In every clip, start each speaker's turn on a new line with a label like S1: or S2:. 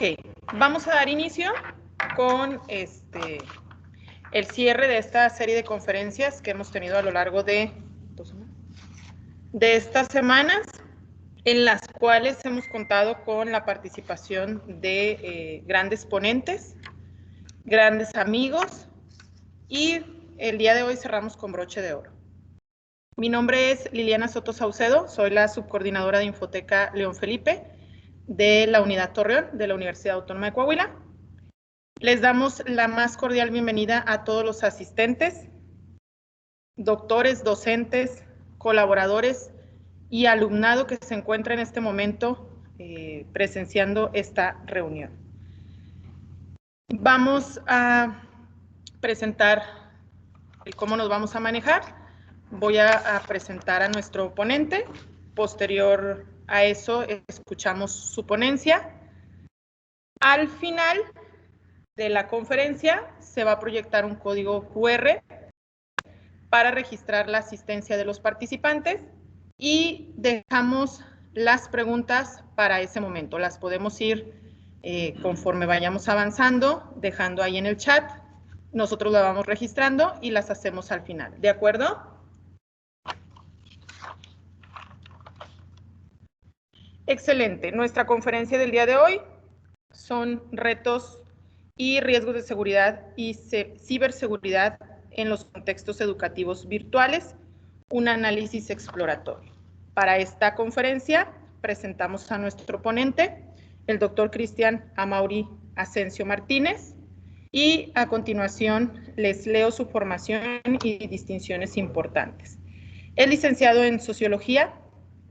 S1: Ok, vamos a dar inicio con el cierre de esta serie de conferencias que hemos tenido a lo largo de estas semanas, en las cuales hemos contado con la participación de grandes ponentes, grandes amigos, y el día de hoy cerramos con broche de oro. Mi nombre es Liliana Soto Saucedo, soy la subcoordinadora de Infoteca León Felipe de la Unidad Torreón de la Universidad Autónoma de Coahuila. Les damos la más cordial bienvenida a todos los asistentes, doctores, docentes, colaboradores y alumnado que se encuentra en este momento presenciando esta reunión. Vamos a presentar cómo nos vamos a manejar. Voy a presentar a nuestro ponente. Posterior a eso, escuchamos su ponencia. Al final de la conferencia, se va a proyectar un código QR para registrar la asistencia de los participantes y dejamos las preguntas para ese momento. Las podemos ir conforme vayamos avanzando, dejando ahí en el chat. Nosotros la vamos registrando y las hacemos al final. ¿De acuerdo? Excelente. Nuestra conferencia del día de hoy son retos y riesgos de seguridad y ciberseguridad en los contextos educativos virtuales, un análisis exploratorio. Para esta conferencia presentamos a nuestro ponente, el doctor Cristian Amaury Asensio Martínez, y a continuación les leo su formación y distinciones importantes. Es licenciado en Sociología,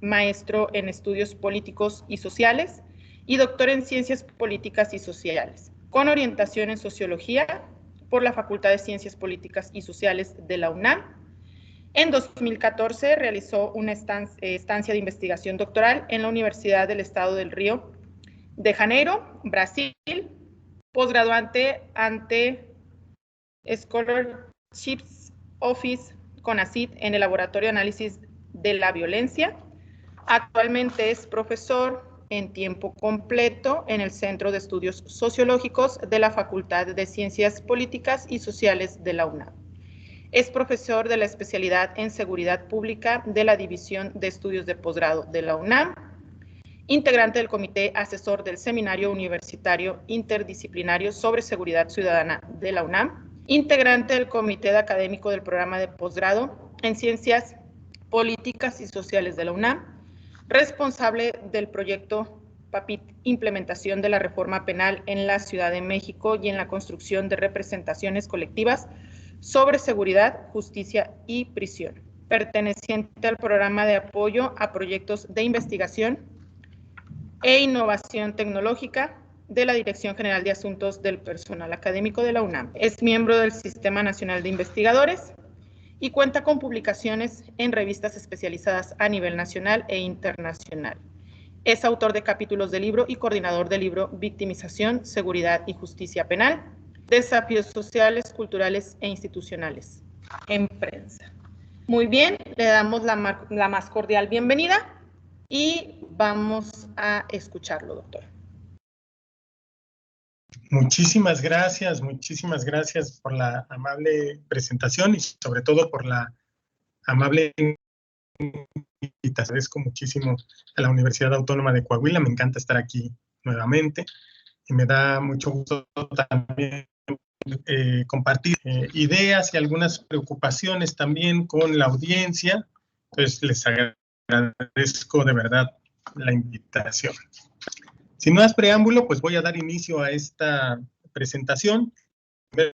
S1: maestro en Estudios Políticos y Sociales y doctor en Ciencias Políticas y Sociales, con orientación en Sociología por la Facultad de Ciencias Políticas y Sociales de la UNAM. En 2014 realizó una estancia de investigación doctoral en la Universidad del Estado del Río de Janeiro, Brasil, posgraduante ante Scholarships Office CONACYT en el Laboratorio de Análisis de la Violencia. Actualmente es profesor en tiempo completo en el Centro de Estudios Sociológicos de la Facultad de Ciencias Políticas y Sociales de la UNAM. Es profesor de la especialidad en Seguridad Pública de la División de Estudios de Posgrado de la UNAM, integrante del Comité Asesor del Seminario Universitario Interdisciplinario sobre Seguridad Ciudadana de la UNAM, integrante del Comité Académico del Programa de Posgrado en Ciencias Políticas y Sociales de la UNAM, responsable del proyecto PAPIT, implementación de la reforma penal en la Ciudad de México y en la construcción de representaciones colectivas sobre seguridad, justicia y prisión, perteneciente al programa de apoyo a proyectos de investigación e innovación tecnológica de la Dirección General de Asuntos del Personal Académico de la UNAM. Es miembro del Sistema Nacional de Investigadores y cuenta con publicaciones en revistas especializadas a nivel nacional e internacional. Es autor de capítulos de libro y coordinador del libro Victimización, Seguridad y Justicia Penal, Desafíos Sociales, Culturales e Institucionales en Prensa. Muy bien, le damos la más cordial bienvenida y vamos a escucharlo, doctor.
S2: Muchísimas gracias por la amable presentación y sobre todo por la amable invitación. Agradezco muchísimo a la Universidad Autónoma de Coahuila, me encanta estar aquí nuevamente y me da mucho gusto también compartir ideas y algunas preocupaciones también con la audiencia. Entonces les agradezco de verdad la invitación. Sin más preámbulo, pues voy a dar inicio a esta presentación. En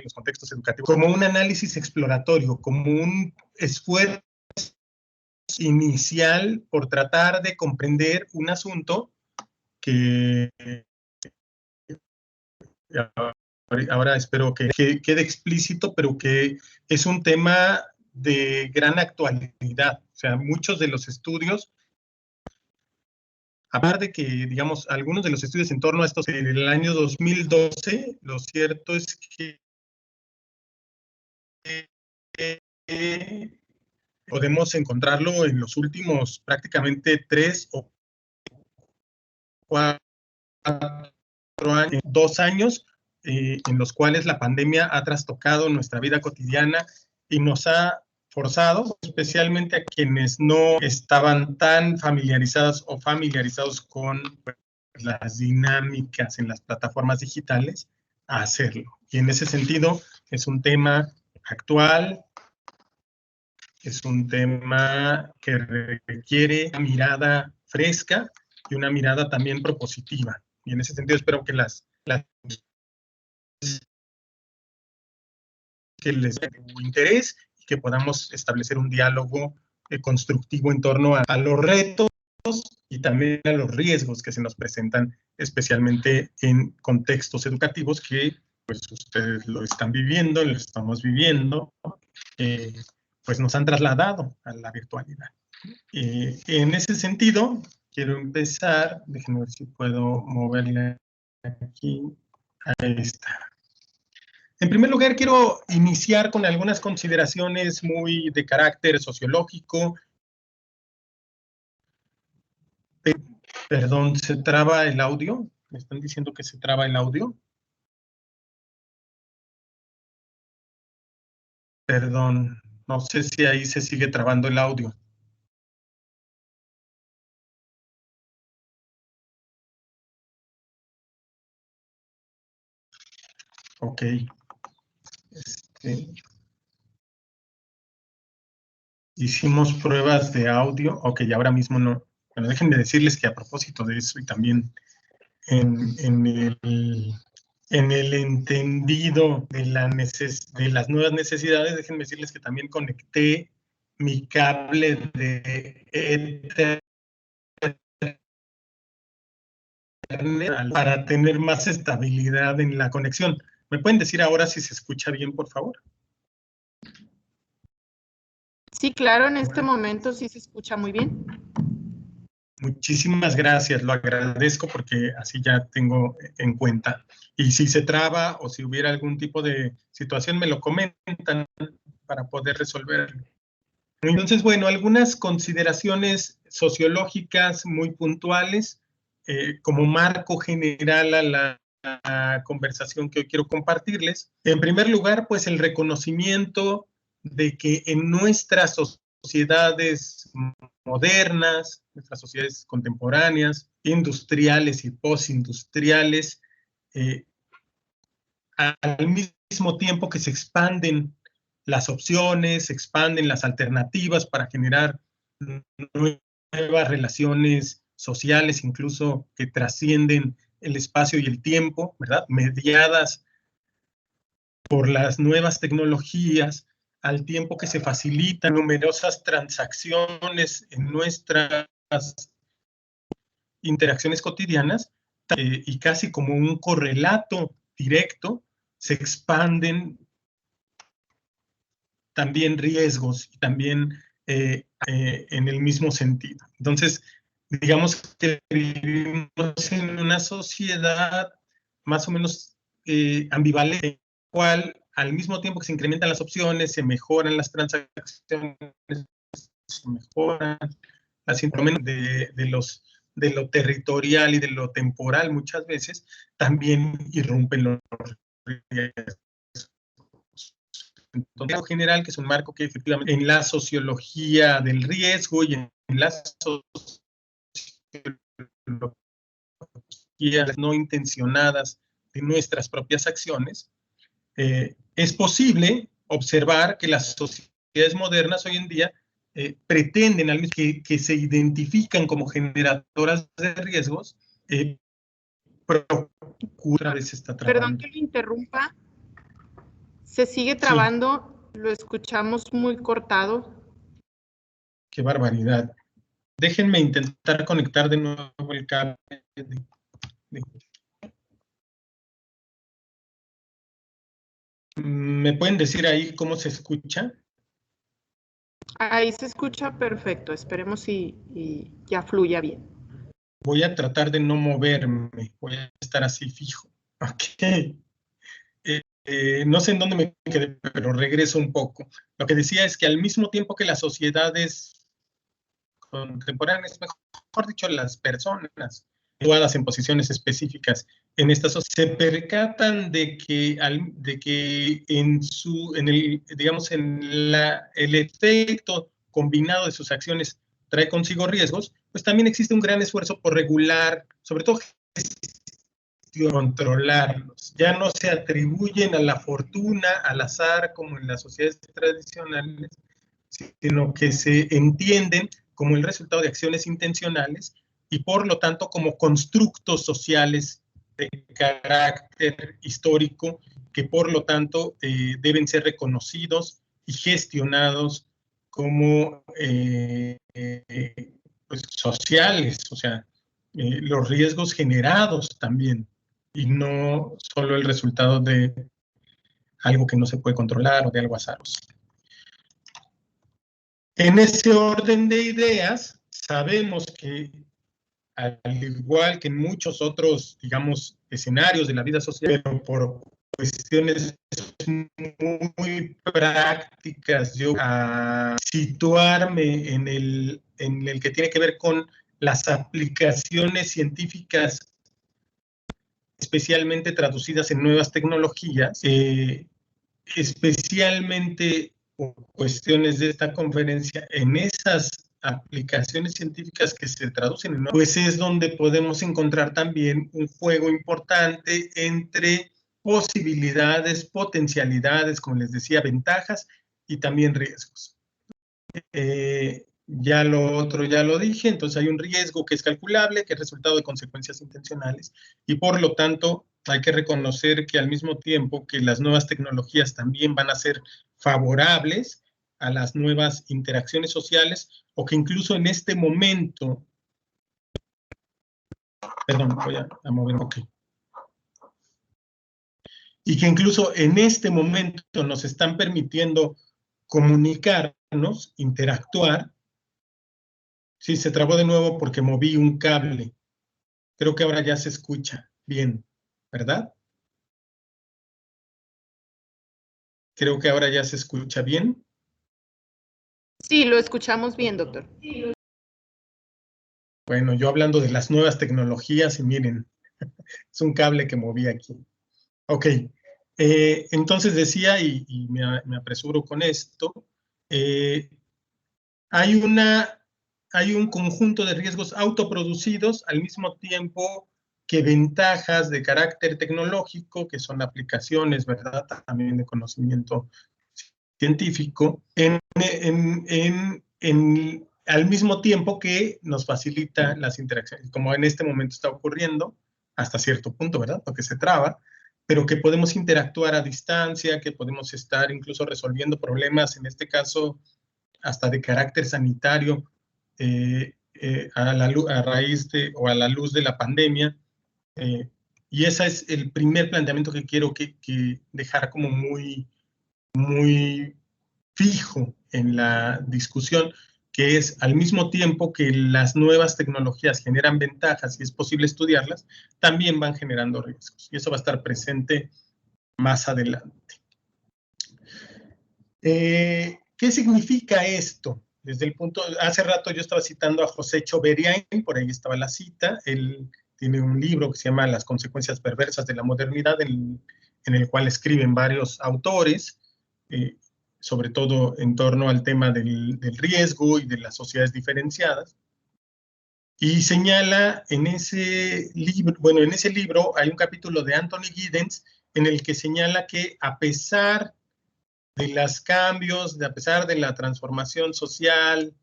S2: los contextos educativos, como un análisis exploratorio, como un esfuerzo inicial por tratar de comprender un asunto que ahora espero que quede explícito, pero que es un tema de gran actualidad. O sea, muchos de los estudios, aparte de que, digamos, algunos de los estudios en torno a estos en el año 2012, lo cierto es que podemos encontrarlo en los últimos prácticamente 3 o 4 años, 2 años, en los cuales la pandemia ha trastocado nuestra vida cotidiana y nos ha forzado, especialmente a quienes no estaban tan familiarizados o familiarizados con las dinámicas en las plataformas digitales, a hacerlo. Y en ese sentido es un tema actual, es un tema que requiere una mirada fresca y una mirada también propositiva. Y en ese sentido espero que que les dé interés y que podamos establecer un diálogo constructivo en torno a los retos y también a los riesgos que se nos presentan, especialmente en contextos educativos que pues ustedes lo están viviendo, lo estamos viviendo, pues nos han trasladado a la virtualidad. En ese sentido, quiero empezar, déjenme ver si puedo moverle aquí, ahí está. En primer lugar, quiero iniciar con algunas consideraciones muy de carácter sociológico. Perdón, ¿se traba el audio? ¿Me están diciendo que se traba el audio? Perdón, no sé si ahí se sigue trabando el audio. Ok. Hicimos pruebas de audio. Ok, ahora mismo no. Bueno, déjenme decirles que a propósito de eso y también en el entendido de las nuevas necesidades, déjenme decirles que también conecté mi cable de Ethernet para tener más estabilidad en la conexión. ¿Me pueden decir ahora si se escucha bien, por favor?
S1: Sí, claro, en este momento sí se escucha muy bien.
S2: Muchísimas gracias, lo agradezco porque así ya tengo en cuenta. Y si se traba o si hubiera algún tipo de situación, me lo comentan para poder resolverlo. Entonces, bueno, algunas consideraciones sociológicas muy puntuales como marco general a la conversación que hoy quiero compartirles. En primer lugar, pues el reconocimiento de que en nuestras sociedades modernas, nuestras sociedades contemporáneas, industriales y postindustriales, al mismo tiempo que se expanden las opciones, se expanden las alternativas para generar nuevas relaciones sociales, incluso que trascienden el espacio y el tiempo, ¿verdad? Mediadas por las nuevas tecnologías, al tiempo que se facilitan numerosas transacciones en nuestras interacciones cotidianas, y casi como un correlato directo, se expanden también riesgos y también en el mismo sentido. Entonces, digamos que vivimos en una sociedad más o menos ambivalente, en la cual al mismo tiempo que se incrementan las opciones, se mejoran las transacciones, se mejoran las de lo territorial y de lo temporal muchas veces, también irrumpen los riesgos. Entonces, en general, que es un marco que efectivamente en la sociología del riesgo y en la sociología no intencionadas de nuestras propias acciones, es posible observar que las sociedades modernas hoy en día pretenden, al mismo que se identifican como generadoras de riesgos, procura vez está
S1: Perdón
S2: trabando.
S1: que lo interrumpa. Se sigue
S2: Sí.
S1: trabando, lo escuchamos muy cortado.
S2: Qué barbaridad. Déjenme intentar conectar de nuevo el cable. ¿Me pueden decir ahí cómo se escucha?
S1: Ahí se escucha perfecto. Esperemos y ya fluya bien.
S2: Voy a tratar de no moverme. Voy a estar así fijo. Ok. no sé en dónde me quedé, pero regreso un poco. Lo que decía es que al mismo tiempo que las sociedades contemporáneas, mejor dicho, las personas situadas en posiciones específicas en esta sociedad, se percatan de que, digamos, el efecto combinado de sus acciones trae consigo riesgos, pues también existe un gran esfuerzo por regular, sobre todo controlarlos. Ya no se atribuyen a la fortuna, al azar, como en las sociedades tradicionales, sino que se entienden como el resultado de acciones intencionales y por lo tanto como constructos sociales de carácter histórico que por lo tanto deben ser reconocidos y gestionados como pues, sociales, o sea, los riesgos generados también y no solo el resultado de algo que no se puede controlar o de algo azaroso. En ese orden de ideas, sabemos que al igual que en muchos otros, digamos, escenarios de la vida social, pero por cuestiones muy prácticas, yo a situarme en el que tiene que ver con las aplicaciones científicas, especialmente traducidas en nuevas tecnologías, especialmente por cuestiones de esta conferencia, en esas aplicaciones científicas que se traducen en, pues es donde podemos encontrar también un juego importante entre posibilidades, potencialidades, como les decía, ventajas y también riesgos. Ya lo otro ya lo dije, entonces hay un riesgo que es calculable, que es resultado de consecuencias intencionales, y por lo tanto hay que reconocer que al mismo tiempo que las nuevas tecnologías también van a ser favorables a las nuevas interacciones sociales, o que incluso en este momento, perdón, voy a mover un poquito, y que incluso en este momento nos están permitiendo comunicarnos, interactuar. Sí, se trabó de nuevo porque moví un cable. Creo que ahora ya se escucha bien, ¿verdad? Creo que ahora ya se escucha bien.
S1: Sí, lo escuchamos bien, doctor.
S2: Bueno, yo hablando de las nuevas tecnologías y miren, es un cable que moví aquí. Ok, entonces decía, y me apresuro con esto, hay un conjunto de riesgos autoproducidos al mismo tiempo que ventajas de carácter tecnológico, que son aplicaciones, ¿verdad? También de conocimiento científico, al mismo tiempo que nos facilita las interacciones, como en este momento está ocurriendo, hasta cierto punto, ¿verdad? Porque se traba, pero que podemos interactuar a distancia, que podemos estar incluso resolviendo problemas, en este caso, hasta de carácter sanitario, a raíz de, o a la luz de la pandemia. Y ese es el primer planteamiento que quiero que dejar como muy fijo en la discusión, que es al mismo tiempo que las nuevas tecnologías generan ventajas y es posible estudiarlas, también van generando riesgos. Y eso va a estar presente más adelante. ¿Qué significa esto? Desde el punto, hace rato yo estaba citando a José Choberian, por ahí estaba la cita, él tiene un libro que se llama Las consecuencias perversas de la modernidad, en el cual escriben varios autores, sobre todo en torno al tema del riesgo y de las sociedades diferenciadas. Y señala en ese libro, bueno, en ese libro hay un capítulo de Anthony Giddens en el que señala que a pesar de los cambios, a pesar de la transformación social,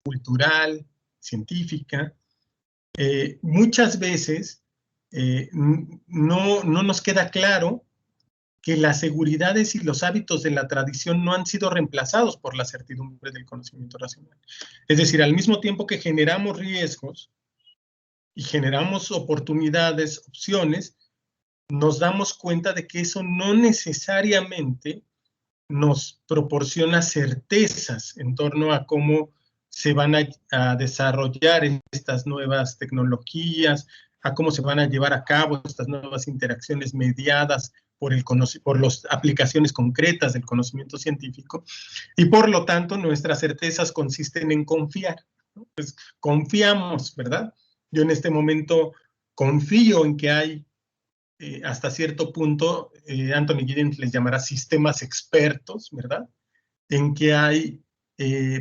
S2: cultural, científica, muchas veces no nos queda claro que las seguridades y los hábitos de la tradición no han sido reemplazados por la certidumbre del conocimiento racional. Es decir, al mismo tiempo que generamos riesgos y generamos oportunidades, opciones, nos damos cuenta de que eso no necesariamente nos proporciona certezas en torno a cómo se van a desarrollar estas nuevas tecnologías, a cómo se van a llevar a cabo estas nuevas interacciones mediadas por las aplicaciones concretas del conocimiento científico, y por lo tanto nuestras certezas consisten en confiar, ¿no? Pues confiamos, ¿verdad? Yo en este momento confío en que hay, hasta cierto punto, Anthony Giddens les llamará sistemas expertos, ¿verdad? En que hay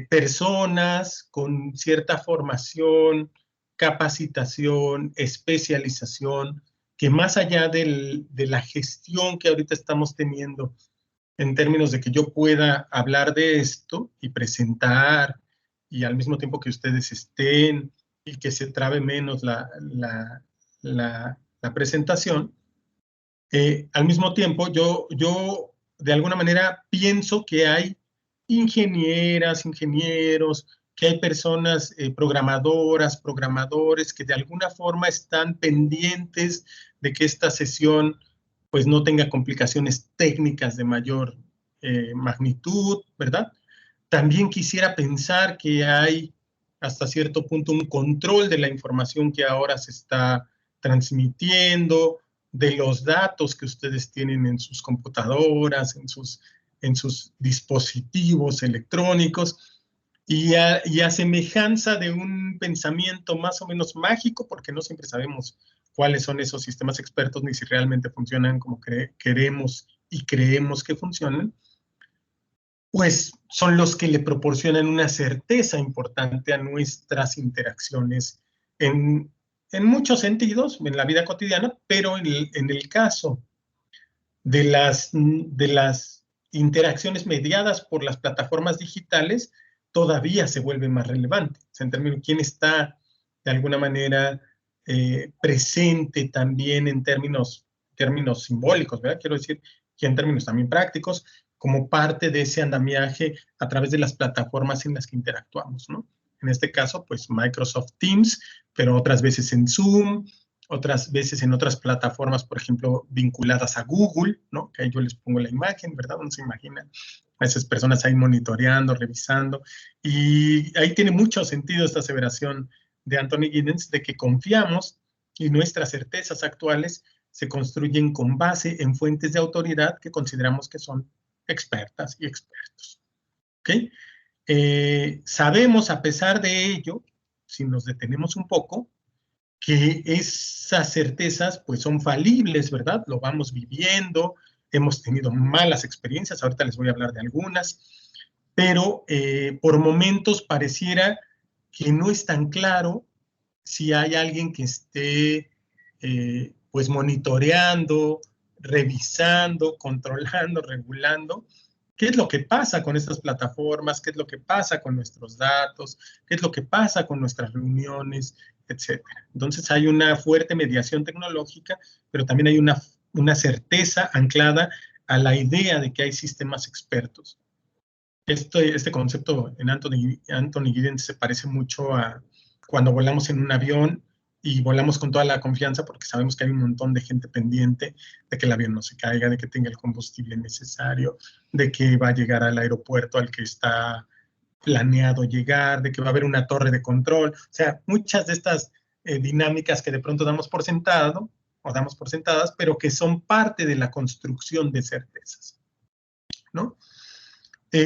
S2: personas con cierta formación, capacitación, especialización, que más allá de la gestión que ahorita estamos teniendo, en términos de que yo pueda hablar de esto y presentar, y al mismo tiempo que ustedes estén, y que se trabe menos la presentación, al mismo tiempo yo de alguna manera pienso que hay ingenieras, ingenieros, que hay personas programadoras, programadores, que de alguna forma están pendientes de que esta sesión pues no tenga complicaciones técnicas de mayor magnitud, ¿verdad? También quisiera pensar que hay hasta cierto punto un control de la información que ahora se está transmitiendo, de los datos que ustedes tienen en sus computadoras, en sus dispositivos electrónicos, y a semejanza de un pensamiento más o menos mágico, porque no siempre sabemos cuáles son esos sistemas expertos ni si realmente funcionan como queremos y creemos que funcionan, pues son los que le proporcionan una certeza importante a nuestras interacciones en muchos sentidos, en la vida cotidiana, pero en el caso de las interacciones mediadas por las plataformas digitales, todavía se vuelve más relevante. O sea, en términos de quién está de alguna manera presente también en términos simbólicos, ¿verdad? Quiero decir, que en términos también prácticos, como parte de ese andamiaje a través de las plataformas en las que interactuamos, ¿no? En este caso, pues Microsoft Teams, pero otras veces en Zoom, otras veces en otras plataformas, por ejemplo, vinculadas a Google, ¿no? Que ahí yo les pongo la imagen, ¿verdad? Uno se imagina a esas personas ahí monitoreando, revisando, y ahí tiene mucho sentido esta aseveración de Anthony Giddens de que confiamos y nuestras certezas actuales se construyen con base en fuentes de autoridad que consideramos que son expertas y expertos. ¿Ok? Sabemos, a pesar de ello, si nos detenemos un poco, que esas certezas pues son falibles, ¿verdad? Lo vamos viviendo, hemos tenido malas experiencias, ahorita les voy a hablar de algunas, pero por momentos pareciera que no es tan claro si hay alguien que esté pues monitoreando, revisando, controlando, regulando, qué es lo que pasa con estas plataformas, qué es lo que pasa con nuestros datos, qué es lo que pasa con nuestras reuniones, etcétera. Entonces hay una fuerte mediación tecnológica, pero también hay una certeza anclada a la idea de que hay sistemas expertos. Este concepto en Anthony Giddens se parece mucho a cuando volamos en un avión y volamos con toda la confianza porque sabemos que hay un montón de gente pendiente de que el avión no se caiga, de que tenga el combustible necesario, de que va a llegar al aeropuerto al que está planeado llegar, de que va a haber una torre de control. O sea, muchas de estas dinámicas que de pronto damos por sentado o damos por sentadas, pero que son parte de la construcción de certezas, ¿no?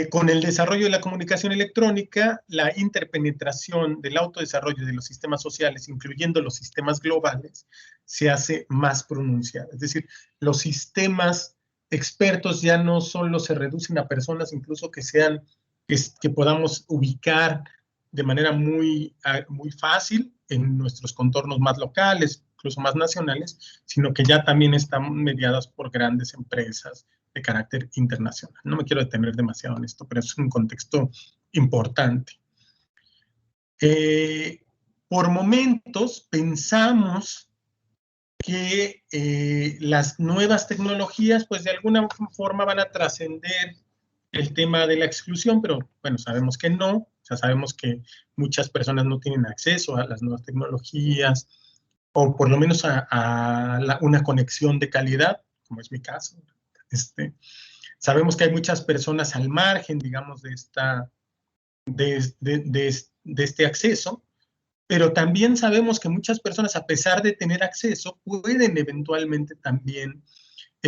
S2: Con el desarrollo de la comunicación electrónica, la interpenetración del autodesarrollo de los sistemas sociales, incluyendo los sistemas globales, se hace más pronunciada. Es decir, los sistemas expertos ya no solo se reducen a personas incluso que podamos ubicar de manera muy fácil en nuestros contornos más locales, incluso más nacionales, sino que ya también están mediadas por grandes empresas de carácter internacional. No me quiero detener demasiado en esto, pero es un contexto importante. Por momentos pensamos que las nuevas tecnologías, pues de alguna forma van a trascender el tema de la exclusión, pero bueno, sabemos que no. O sea, sabemos que muchas personas no tienen acceso a las nuevas tecnologías, o por lo menos a una conexión de calidad, como es mi caso. Sabemos que hay muchas personas al margen, digamos, de este acceso, pero también sabemos que muchas personas, a pesar de tener acceso, pueden eventualmente también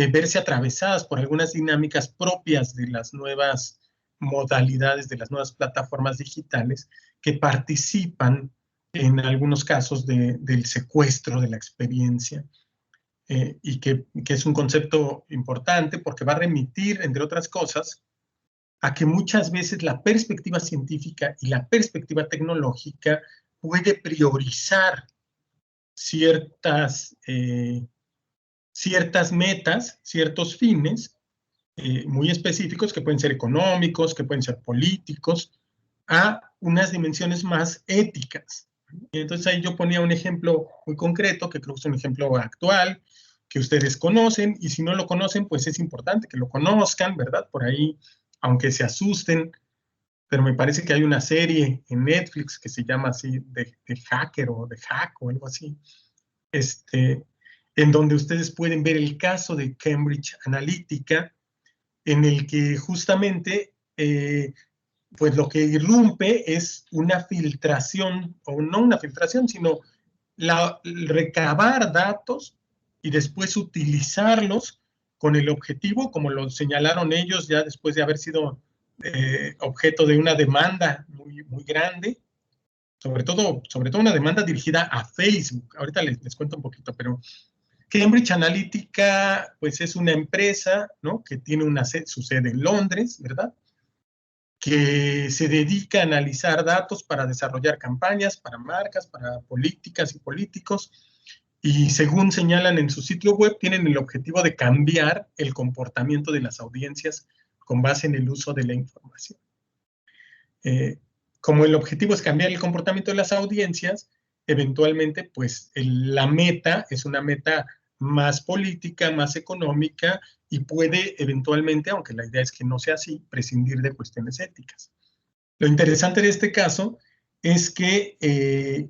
S2: verse atravesadas por algunas dinámicas propias de las nuevas modalidades, de las nuevas plataformas digitales que participan en algunos casos del secuestro de la experiencia, y que es un concepto importante porque va a remitir, entre otras cosas, a que muchas veces la perspectiva científica y la perspectiva tecnológica puede priorizar ciertas metas, ciertos fines muy específicos que pueden ser económicos, que pueden ser políticos, a unas dimensiones más éticas. Y entonces ahí yo ponía un ejemplo muy concreto, que creo que es un ejemplo actual, que ustedes conocen, y si no lo conocen, pues es importante que lo conozcan, ¿verdad? Por ahí, aunque se asusten, pero me parece que hay una serie en Netflix que se llama así, de Hacker o de Hack o algo así, en donde ustedes pueden ver el caso de Cambridge Analytica, en el que justamente pues lo que irrumpe es una filtración, o no una filtración, sino recabar datos y después utilizarlos con el objetivo, como lo señalaron ellos ya después de haber sido objeto de una demanda muy, muy grande, sobre todo una demanda dirigida a Facebook. Ahorita les cuento un poquito, pero Cambridge Analytica, pues es una empresa, ¿no?, que tiene su sede en Londres, ¿verdad?, que se dedica a analizar datos para desarrollar campañas, para marcas, para políticas y políticos, y según señalan en su sitio web, tienen el objetivo de cambiar el comportamiento de las audiencias con base en el uso de la información. Como el objetivo es cambiar el comportamiento de las audiencias, eventualmente, pues la meta es una meta más política, más económica, y puede eventualmente, aunque la idea es que no sea así, prescindir de cuestiones éticas. Lo interesante de este caso es que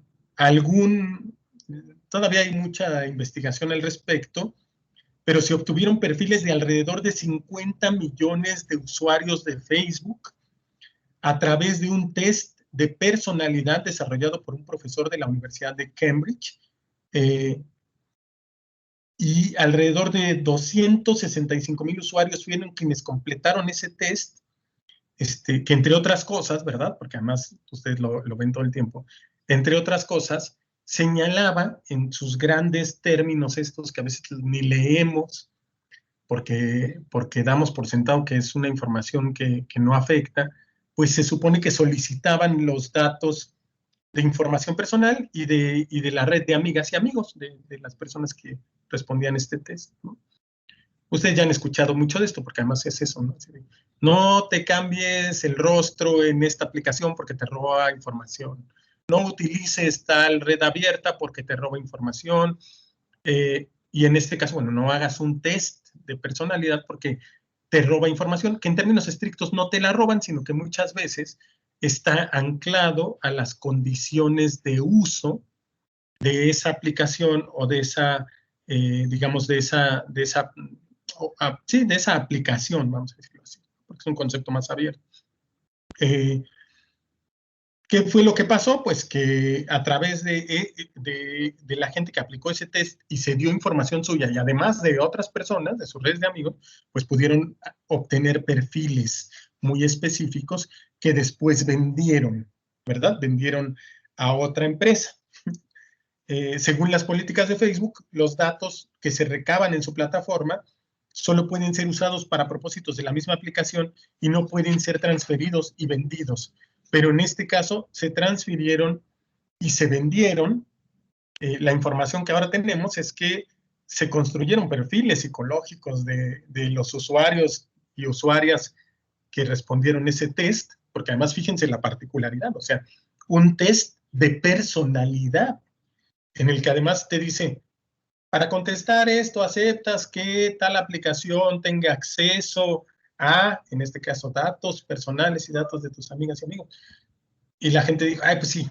S2: todavía hay mucha investigación al respecto, pero se obtuvieron perfiles de alrededor de 50 millones de usuarios de Facebook a través de un test de personalidad desarrollado por un profesor de la Universidad de Cambridge, y alrededor de 265,000 usuarios fueron quienes completaron ese test, que entre otras cosas, ¿verdad?, porque además ustedes lo ven todo el tiempo, entre otras cosas, señalaba en sus grandes términos estos que a veces ni leemos, porque damos por sentado que es una información que no afecta, pues se supone que solicitaban los datos de información personal y de la red de amigas y amigos de las personas que respondían este test, ¿no? Ustedes ya han escuchado mucho de esto, porque además es eso, ¿no? No te cambies el rostro en esta aplicación porque te roba información. No utilices tal red abierta porque te roba información. Y en este caso, bueno, no hagas un test de personalidad porque te roba información, que en términos estrictos no te la roban, sino que muchas veces está anclado a las condiciones de uso de esa aplicación o de esa, digamos, de esa aplicación, vamos a decirlo así, porque es un concepto más abierto. ¿Qué fue lo que pasó? Pues que a través de la gente que aplicó ese test y se dio información suya, y además de otras personas, de sus redes de amigos, pues pudieron obtener perfiles muy específicos que después vendieron, ¿verdad? Vendieron a otra empresa. Según las políticas de Facebook, los datos que se recaban en su plataforma solo pueden ser usados para propósitos de la misma aplicación y no pueden ser transferidos y vendidos. Pero en este caso se transfirieron y se vendieron. La información que ahora tenemos es que se construyeron perfiles psicológicos de los usuarios y usuarias que respondieron ese test, porque además fíjense la particularidad, o sea, un test de personalidad en el que además te dice, para contestar esto, aceptas que tal aplicación tenga acceso a, en este caso, datos personales y datos de tus amigas y amigos. Y la gente dijo, ay, pues sí,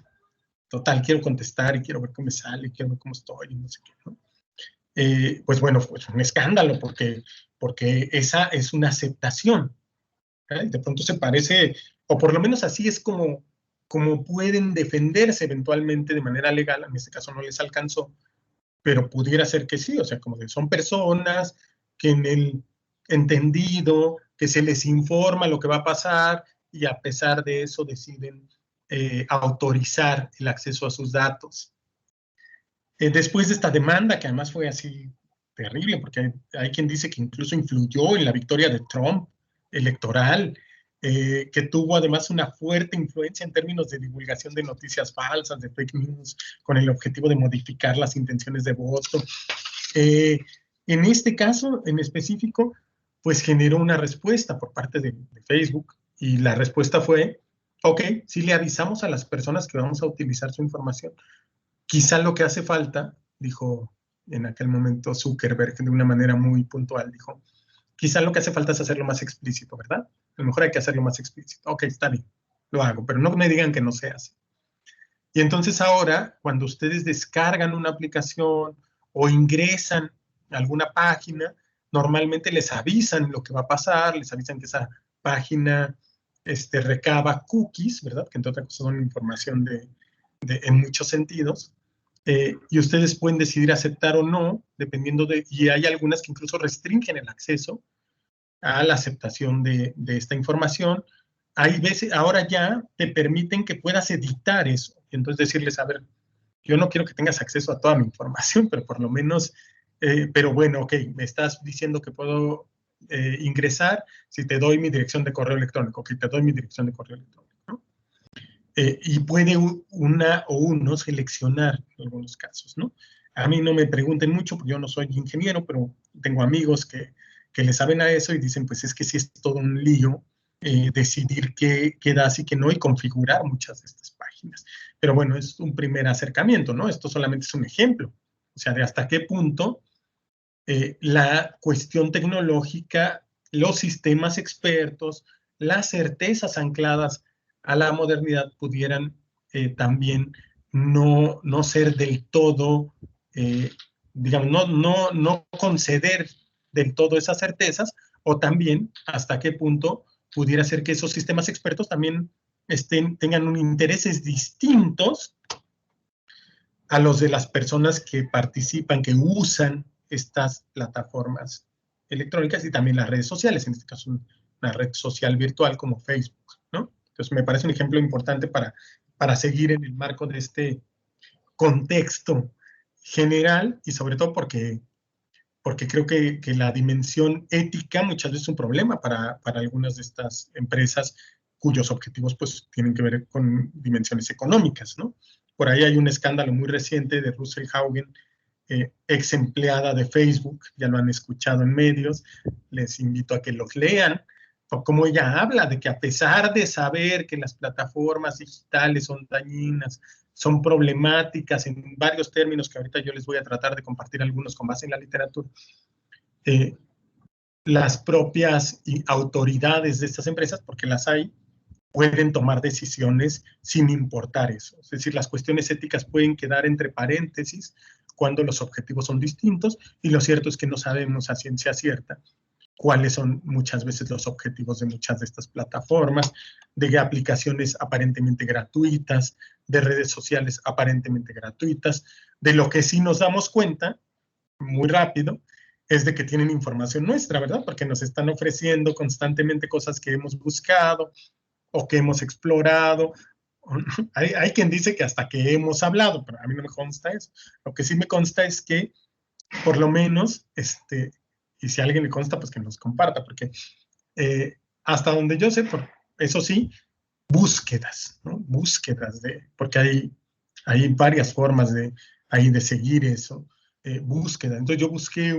S2: total, quiero contestar y quiero ver cómo me sale, quiero ver cómo estoy y no sé qué, ¿no? Pues bueno, pues un escándalo, porque esa es una aceptación. De pronto se parece, o por lo menos así es como pueden defenderse eventualmente de manera legal. En este caso no les alcanzó, pero pudiera ser que sí, o sea, como que son personas que en el entendido, que se les informa lo que va a pasar y a pesar de eso deciden autorizar el acceso a sus datos. Después de esta demanda, que además fue así terrible, porque hay quien dice que incluso influyó en la victoria de Trump electoral, que tuvo además una fuerte influencia en términos de divulgación de noticias falsas, de fake news, con el objetivo de modificar las intenciones de voto. En este caso, en específico, pues generó una respuesta por parte de Facebook, y la respuesta fue, ok, sí le avisamos a las personas que vamos a utilizar su información. Quizá lo que hace falta, dijo en aquel momento Zuckerberg de una manera muy puntual, dijo, quizá lo que hace falta es hacerlo más explícito, ¿verdad? A lo mejor hay que hacerlo más explícito. Ok, está bien, lo hago, pero no me digan que no se hace. Y entonces ahora, cuando ustedes descargan una aplicación o ingresan a alguna página, normalmente les avisan lo que va a pasar, les avisan que esa página recaba cookies, ¿verdad? Que entre otras cosas son información en muchos sentidos. Y ustedes pueden decidir aceptar o no, dependiendo de, y hay algunas que incluso restringen el acceso a la aceptación de esta información. Hay veces, ahora ya te permiten que puedas editar eso, y entonces decirles, a ver, yo no quiero que tengas acceso a toda mi información, pero por lo menos, pero bueno, ok, me estás diciendo que puedo ingresar si te doy mi dirección de correo electrónico, que te doy mi dirección de correo electrónico, ¿no? Y puede una o uno seleccionar en algunos casos, ¿no? A mí no me pregunten mucho, porque yo no soy ingeniero, pero tengo amigos que le saben a eso y dicen, pues es que sí es todo un lío decidir qué das y qué no, y configurar muchas de estas páginas. Pero bueno, es un primer acercamiento, ¿no? Esto solamente es un ejemplo. O sea, de hasta qué punto la cuestión tecnológica, los sistemas expertos, las certezas ancladas a la modernidad pudieran también no ser del todo, digamos, no conceder del todo esas certezas, o también hasta qué punto pudiera ser que esos sistemas expertos también tengan intereses distintos a los de las personas que participan, que usan estas plataformas electrónicas y también las redes sociales, en este caso una red social virtual como Facebook, ¿no? Entonces me parece un ejemplo importante para seguir en el marco de este contexto general, y sobre todo porque creo que la dimensión ética muchas veces es un problema para algunas de estas empresas cuyos objetivos pues tienen que ver con dimensiones económicas, ¿no? Por ahí hay un escándalo muy reciente de Russell Haugen, ex empleada de Facebook, ya lo han escuchado en medios, les invito a que los lean, como ella habla de que a pesar de saber que las plataformas digitales son dañinas, son problemáticas en varios términos que ahorita yo les voy a tratar de compartir algunos con base en la literatura, las propias autoridades de estas empresas, porque las hay, pueden tomar decisiones sin importar eso. Es decir, las cuestiones éticas pueden quedar entre paréntesis cuando los objetivos son distintos, y lo cierto es que no sabemos a ciencia cierta cuáles son muchas veces los objetivos de muchas de estas plataformas, de aplicaciones aparentemente gratuitas, de redes sociales aparentemente gratuitas. De lo que sí nos damos cuenta, muy rápido, es de que tienen información nuestra, ¿verdad? Porque nos están ofreciendo constantemente cosas que hemos buscado o que hemos explorado. Hay quien dice que hasta que hemos hablado, pero a mí no me consta eso. Lo que sí me consta es que, por lo menos, y si a alguien le consta, pues que nos comparta, porque hasta donde yo sé, eso sí, búsquedas, ¿no? Búsquedas porque hay varias formas de seguir eso, búsqueda. Entonces yo busqué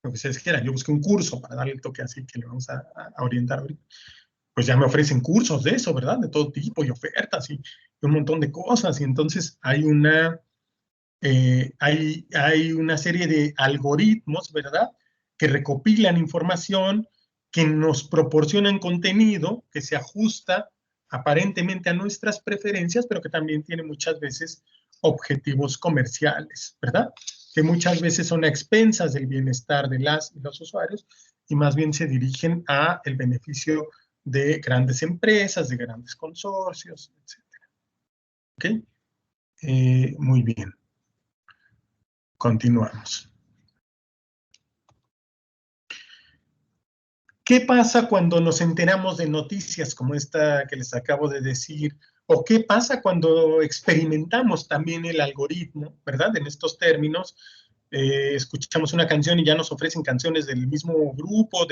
S2: lo que se quiera, yo busqué un curso para darle el toque así que le vamos a orientar ahorita. Pues ya me ofrecen cursos de eso, ¿verdad? De todo tipo y ofertas y un montón de cosas. Y entonces hay una serie de algoritmos, ¿verdad? Que recopilan información, que nos proporcionan contenido que se ajusta aparentemente a nuestras preferencias, pero que también tiene muchas veces objetivos comerciales, ¿verdad? Que muchas veces son a expensas del bienestar de las y los usuarios, y más bien se dirigen a el beneficio de grandes empresas, de grandes consorcios, etc. ¿Ok? Muy bien. Continuamos. ¿Qué pasa cuando nos enteramos de noticias como esta que les acabo de decir? ¿O qué pasa cuando experimentamos también el algoritmo, verdad? En estos términos, escuchamos una canción y ya nos ofrecen canciones del mismo grupo,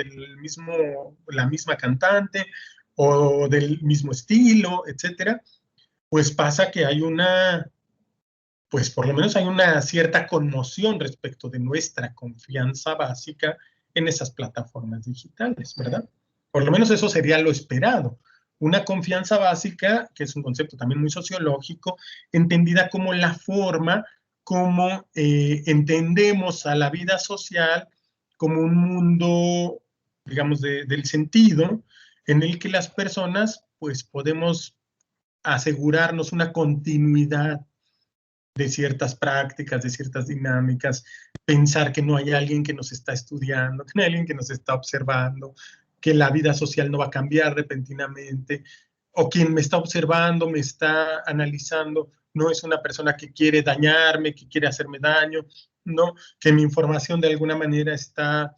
S2: la misma cantante o del mismo estilo, etcétera. Pues pasa que hay pues por lo menos hay una cierta conmoción respecto de nuestra confianza básica en esas plataformas digitales, ¿verdad? Por lo menos eso sería lo esperado. Una confianza básica, que es un concepto también muy sociológico, entendida como la forma como entendemos a la vida social como un mundo, digamos, del sentido, en el que las personas, pues, podemos asegurarnos una continuidad de ciertas prácticas, de ciertas dinámicas, pensar que no hay alguien que nos está estudiando, que no hay alguien que nos está observando, que la vida social no va a cambiar repentinamente, o quien me está observando, me está analizando, no es una persona que quiere dañarme, que quiere hacerme daño, no, que mi información de alguna manera está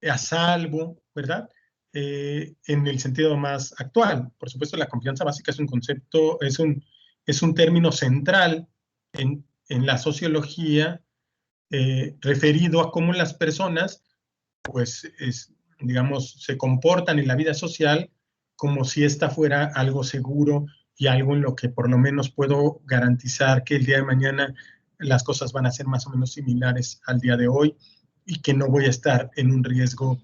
S2: a salvo, ¿verdad? En el sentido más actual. Por supuesto, la confianza básica es un concepto, es un término central en la sociología referido a cómo las personas, pues, digamos, se comportan en la vida social como si esta fuera algo seguro y algo en lo que por lo menos puedo garantizar que el día de mañana las cosas van a ser más o menos similares al día de hoy y que no voy a estar en un riesgo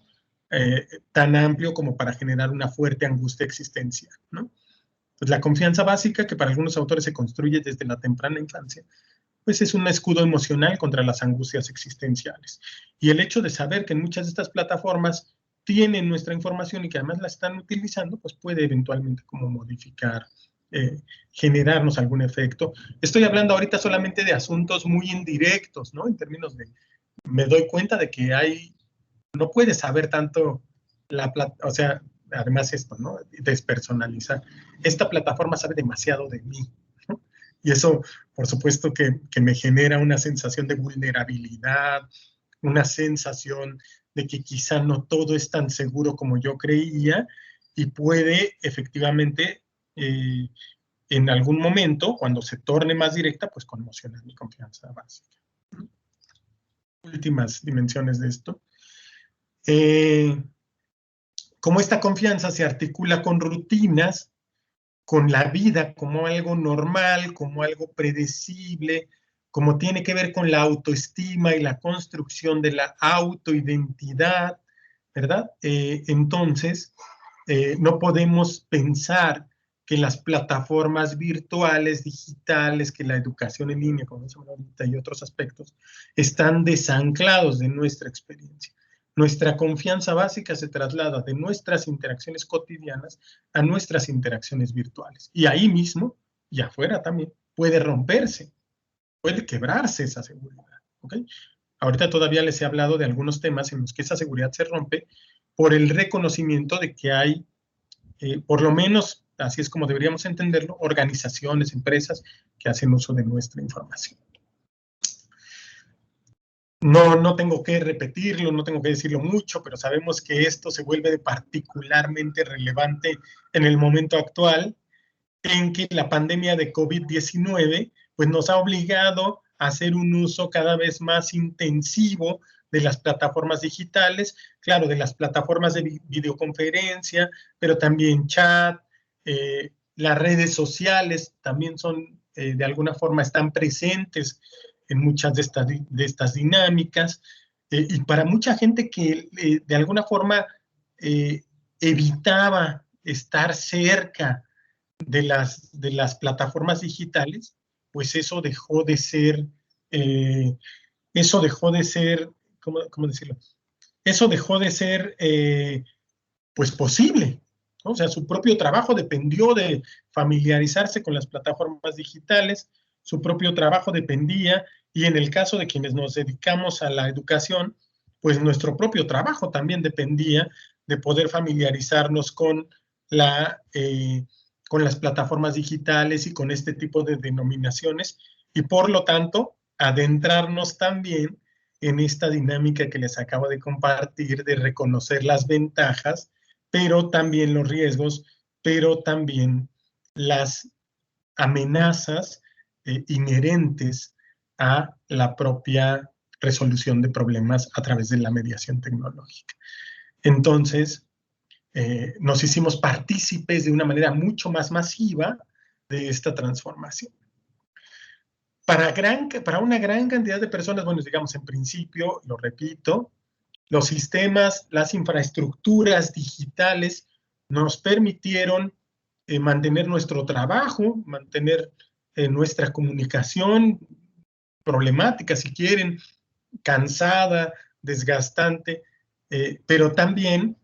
S2: tan amplio como para generar una fuerte angustia existencial, ¿no? Pues la confianza básica, que para algunos autores se construye desde la temprana infancia, pues es un escudo emocional contra las angustias existenciales. Y el hecho de saber que en muchas de estas plataformas tienen nuestra información y que además la están utilizando, pues puede eventualmente como modificar, generarnos algún efecto. Estoy hablando ahorita solamente de asuntos muy indirectos, ¿no? En términos de, me doy cuenta de que no puedes saber tanto o sea, además esto, ¿no? Despersonalizar. Esta plataforma sabe demasiado de mí, ¿no? Y eso, por supuesto, que me genera una sensación de vulnerabilidad, una sensación de que quizá no todo es tan seguro como yo creía y puede efectivamente, en algún momento, cuando se torne más directa, pues conmocionar mi confianza básica. Últimas dimensiones de esto. Cómo esta confianza se articula con rutinas, con la vida como algo normal, como algo predecible, como tiene que ver con la autoestima y la construcción de la autoidentidad, ¿verdad? Entonces, no podemos pensar que las plataformas virtuales, digitales, que la educación en línea, como decimos ahorita, y otros aspectos, están desanclados de nuestra experiencia. Nuestra confianza básica se traslada de nuestras interacciones cotidianas a nuestras interacciones virtuales. Y ahí mismo, y afuera también, puede romperse, puede quebrarse esa seguridad. ¿Okay? Ahorita todavía les he hablado de algunos temas en los que esa seguridad se rompe por el reconocimiento de que hay, por lo menos, así es como deberíamos entenderlo, organizaciones, empresas que hacen uso de nuestra información. No tengo que repetirlo, no tengo que decirlo mucho, pero sabemos que esto se vuelve particularmente relevante en el momento actual, en que la pandemia de COVID-19 pues nos ha obligado a hacer un uso cada vez más intensivo de las plataformas digitales, claro, de las plataformas de videoconferencia, pero también chat, las redes sociales también son, de alguna forma, están presentes en muchas de estas dinámicas, y para mucha gente que de alguna forma evitaba estar cerca de las plataformas digitales, pues eso dejó de ser, ¿cómo decirlo? Eso dejó de ser, pues, posible, ¿no? O sea, su propio trabajo dependió de familiarizarse con las plataformas digitales, su propio trabajo dependía, y en el caso de quienes nos dedicamos a la educación, pues nuestro propio trabajo también dependía de poder familiarizarnos la, con las plataformas digitales y con este tipo de denominaciones, y por lo tanto, adentrarnos también en esta dinámica que les acabo de compartir, de reconocer las ventajas, pero también los riesgos, pero también las amenazas inherentes a la propia resolución de problemas a través de la mediación tecnológica. Entonces, nos hicimos partícipes de una manera mucho más masiva de esta transformación. Para una gran cantidad de personas, bueno, digamos, en principio, lo repito, los sistemas, las infraestructuras digitales nos permitieron mantener nuestro trabajo, mantener nuestra comunicación problemática, si quieren, cansada, desgastante, pero también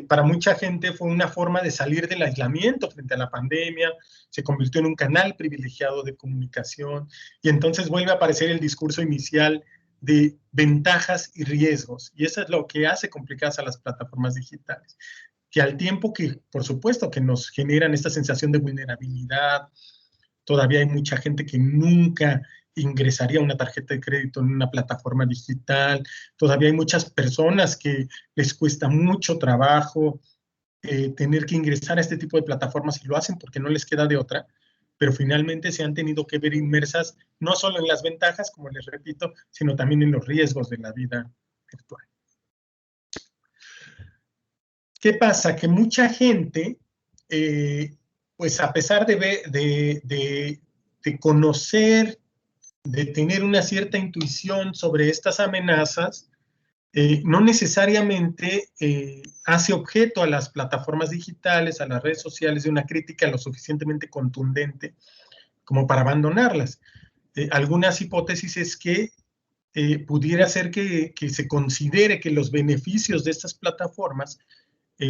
S2: para mucha gente fue una forma de salir del aislamiento frente a la pandemia, se convirtió en un canal privilegiado de comunicación, y entonces vuelve a aparecer el discurso inicial de ventajas y riesgos, y eso es lo que hace complicadas a las plataformas digitales, que al tiempo que, por supuesto, que nos generan esta sensación de vulnerabilidad, todavía hay mucha gente que nunca ingresaría una tarjeta de crédito en una plataforma digital, todavía hay muchas personas que les cuesta mucho trabajo tener que ingresar a este tipo de plataformas y lo hacen porque no les queda de otra, pero finalmente se han tenido que ver inmersas no solo en las ventajas, como les repito, sino también en los riesgos de la vida virtual. ¿Qué pasa? Que mucha gente, pues a pesar de conocer, de tener una cierta intuición sobre estas amenazas, no necesariamente hace objeto a las plataformas digitales, a las redes sociales, de una crítica lo suficientemente contundente como para abandonarlas. Algunas hipótesis es que pudiera ser que se considere que los beneficios de estas plataformas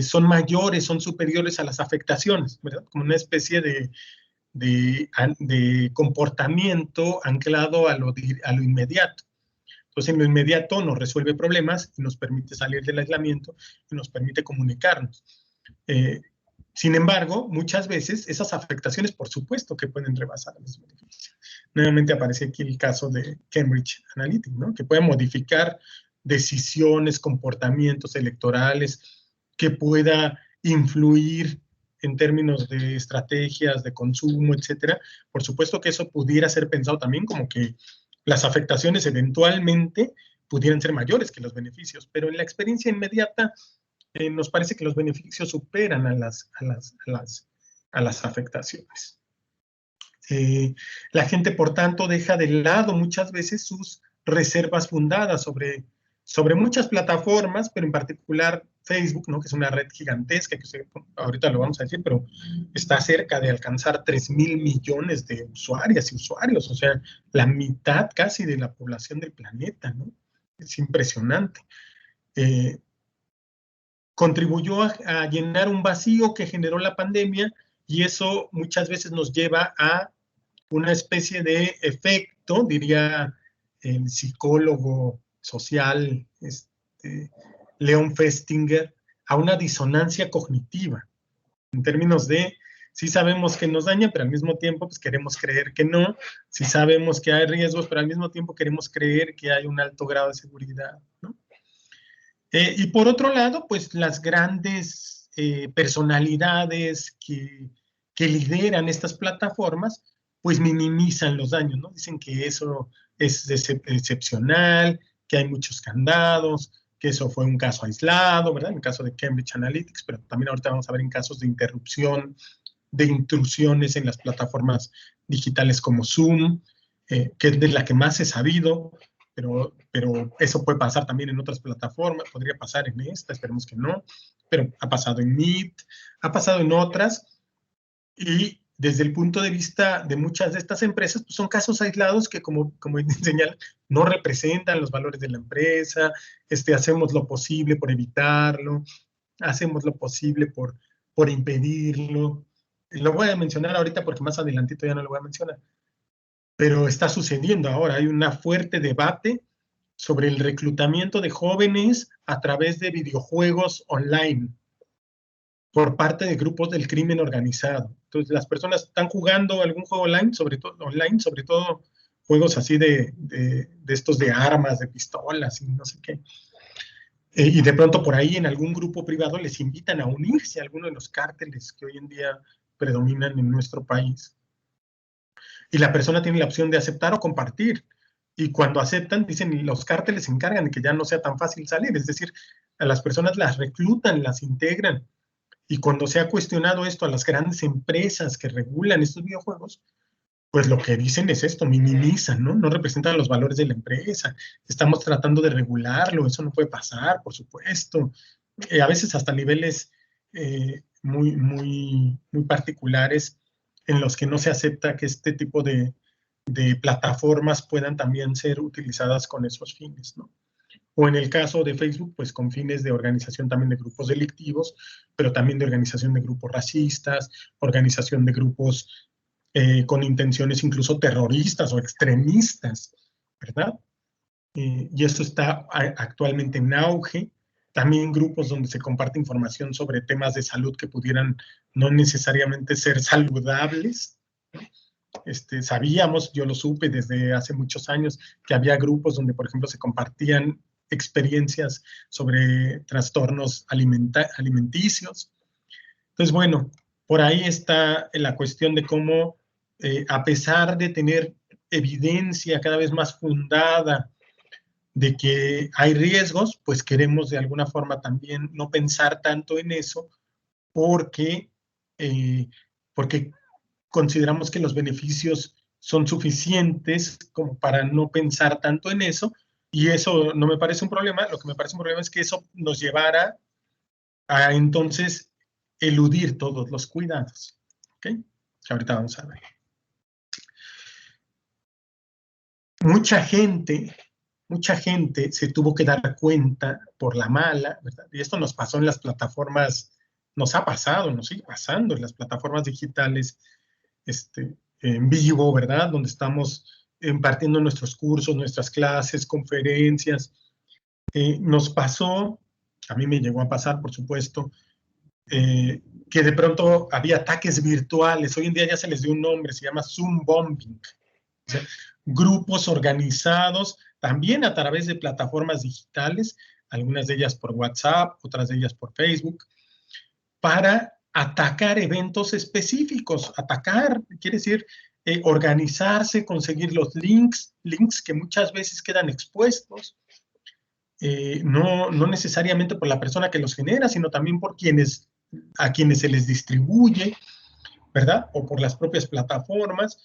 S2: son mayores, son superiores a las afectaciones, ¿verdad? Como una especie de comportamiento anclado a lo inmediato. Entonces, en lo inmediato nos resuelve problemas y nos permite salir del aislamiento y nos permite comunicarnos. Sin embargo, muchas veces esas afectaciones, por supuesto, que pueden rebasar los beneficios. Nuevamente aparece aquí el caso de Cambridge Analytica, ¿no? Que puede modificar decisiones, comportamientos electorales, que pueda influir en términos de estrategias de consumo, etcétera. Por supuesto que eso pudiera ser pensado también como que las afectaciones eventualmente pudieran ser mayores que los beneficios, pero en la experiencia inmediata nos parece que los beneficios superan a las afectaciones. La gente, por tanto, deja de lado muchas veces sus reservas fundadas sobre muchas plataformas, pero en particular Facebook, ¿no? Que es una red gigantesca, que ahorita lo vamos a decir, pero está cerca de alcanzar 3.000 millones de usuarias y usuarios, o sea, la mitad casi de la población del planeta, ¿no? Es impresionante. Contribuyó a llenar un vacío que generó la pandemia, y eso muchas veces nos lleva a una especie de efecto, diría el psicólogo social Leon Festinger, a una disonancia cognitiva, en términos de sí sabemos que nos daña, pero al mismo tiempo pues queremos creer que no, sí sabemos que hay riesgos, pero al mismo tiempo queremos creer que hay un alto grado de seguridad, ¿no? Y por otro lado, pues las grandes personalidades que lideran estas plataformas, pues minimizan los daños, ¿no? Dicen que eso es excepcional, que hay muchos candados, que eso fue un caso aislado, ¿verdad? En el caso de Cambridge Analytica, pero también ahorita vamos a ver en casos de interrupción, de intrusiones en las plataformas digitales como Zoom, que es de la que más he sabido, pero eso puede pasar también en otras plataformas, podría pasar en esta, esperemos que no, pero ha pasado en Meet, ha pasado en otras, y desde el punto de vista de muchas de estas empresas, pues son casos aislados que, como señala, no representan los valores de la empresa, hacemos lo posible por evitarlo, hacemos lo posible por impedirlo. Lo voy a mencionar ahorita porque más adelantito ya no lo voy a mencionar. Pero está sucediendo ahora, hay un fuerte debate sobre el reclutamiento de jóvenes a través de videojuegos online por parte de grupos del crimen organizado. Entonces, las personas están jugando algún juego online, sobre todo juegos así de estos de armas, de pistolas y no sé qué. Y de pronto por ahí en algún grupo privado les invitan a unirse a alguno de los cárteles que hoy en día predominan en nuestro país. Y la persona tiene la opción de aceptar o compartir. Y cuando aceptan, dicen, los cárteles se encargan de que ya no sea tan fácil salir. Es decir, a las personas las reclutan, las integran. Y cuando se ha cuestionado esto a las grandes empresas que regulan estos videojuegos, pues lo que dicen es esto, minimizan, ¿no? No representan los valores de la empresa. Estamos tratando de regularlo, eso no puede pasar, por supuesto. A veces hasta niveles muy particulares en los que no se acepta que este tipo de plataformas puedan también ser utilizadas con esos fines, ¿no? O en el caso de Facebook, pues con fines de organización también de grupos delictivos, pero también de organización de grupos racistas, organización de grupos con intenciones incluso terroristas o extremistas, ¿verdad? Y esto está actualmente en auge. También grupos donde se comparte información sobre temas de salud que pudieran no necesariamente ser saludables. Sabíamos, yo lo supe desde hace muchos años, que había grupos donde, por ejemplo, se compartían experiencias sobre trastornos alimenticios. Entonces, bueno, por ahí está la cuestión de cómo, a pesar de tener evidencia cada vez más fundada de que hay riesgos, pues queremos de alguna forma también no pensar tanto en eso porque, porque consideramos que los beneficios son suficientes como para no pensar tanto en eso, y eso no me parece un problema. Lo que me parece un problema es que eso nos llevara a entonces eludir todos los cuidados. ¿Okay? Ahorita vamos a ver. Mucha gente se tuvo que dar cuenta por la mala, ¿verdad? Y esto nos pasó en las plataformas, nos ha pasado, nos sigue pasando en las plataformas digitales, en vivo, ¿verdad? Donde estamos impartiendo nuestros cursos, nuestras clases, conferencias. Nos pasó, a mí me llegó a pasar, por supuesto, que de pronto había ataques virtuales. Hoy en día ya se les dio un nombre, se llama Zoom bombing. O sea, grupos organizados también a través de plataformas digitales, algunas de ellas por WhatsApp, otras de ellas por Facebook, para atacar eventos específicos. Atacar quiere decir organizarse, conseguir los links que muchas veces quedan expuestos, no necesariamente por la persona que los genera, sino también por a quienes se les distribuye, ¿verdad? O por las propias plataformas,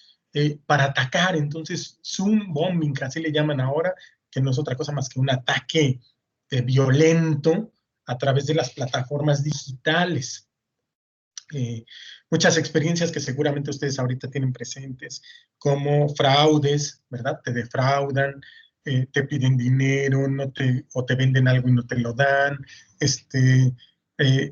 S2: para atacar. Entonces, Zoom bombing, así le llaman ahora, que no es otra cosa más que un ataque violento a través de las plataformas digitales. Muchas experiencias que seguramente ustedes ahorita tienen presentes, como fraudes, ¿verdad? Te defraudan, te piden dinero, o te venden algo y no te lo dan.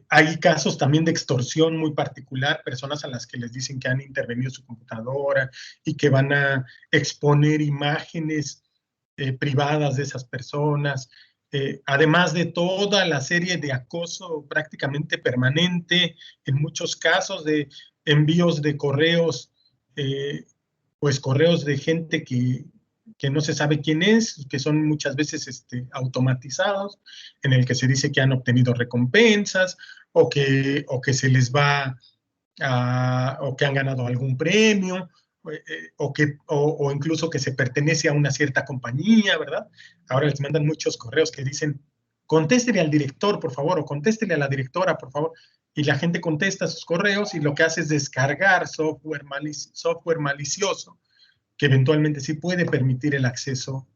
S2: Hay casos también de extorsión muy particular, personas a las que les dicen que han intervenido su computadora y que van a exponer imágenes privadas de esas personas. Además de toda la serie de acoso prácticamente permanente, en muchos casos de envíos de correos, pues correos de gente que no se sabe quién es, que son muchas veces automatizados, en el que se dice que han obtenido recompensas o que se les va o que han ganado algún premio, o incluso que se pertenece a una cierta compañía, ¿verdad? Ahora les mandan muchos correos que dicen, contéstele al director, por favor, o contéstele a la directora, por favor, y la gente contesta sus correos y lo que hace es descargar software malicioso que eventualmente sí puede permitir el acceso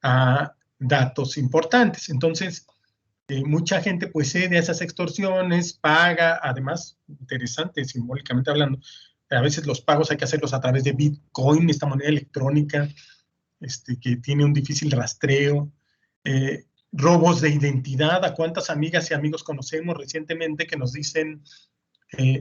S2: a datos importantes. Entonces, mucha gente pues cede a esas extorsiones, paga, además, interesante, simbólicamente hablando, a veces los pagos hay que hacerlos a través de Bitcoin, esta moneda electrónica, que tiene un difícil rastreo, robos de identidad. ¿A cuántas amigas y amigos conocemos recientemente que nos dicen,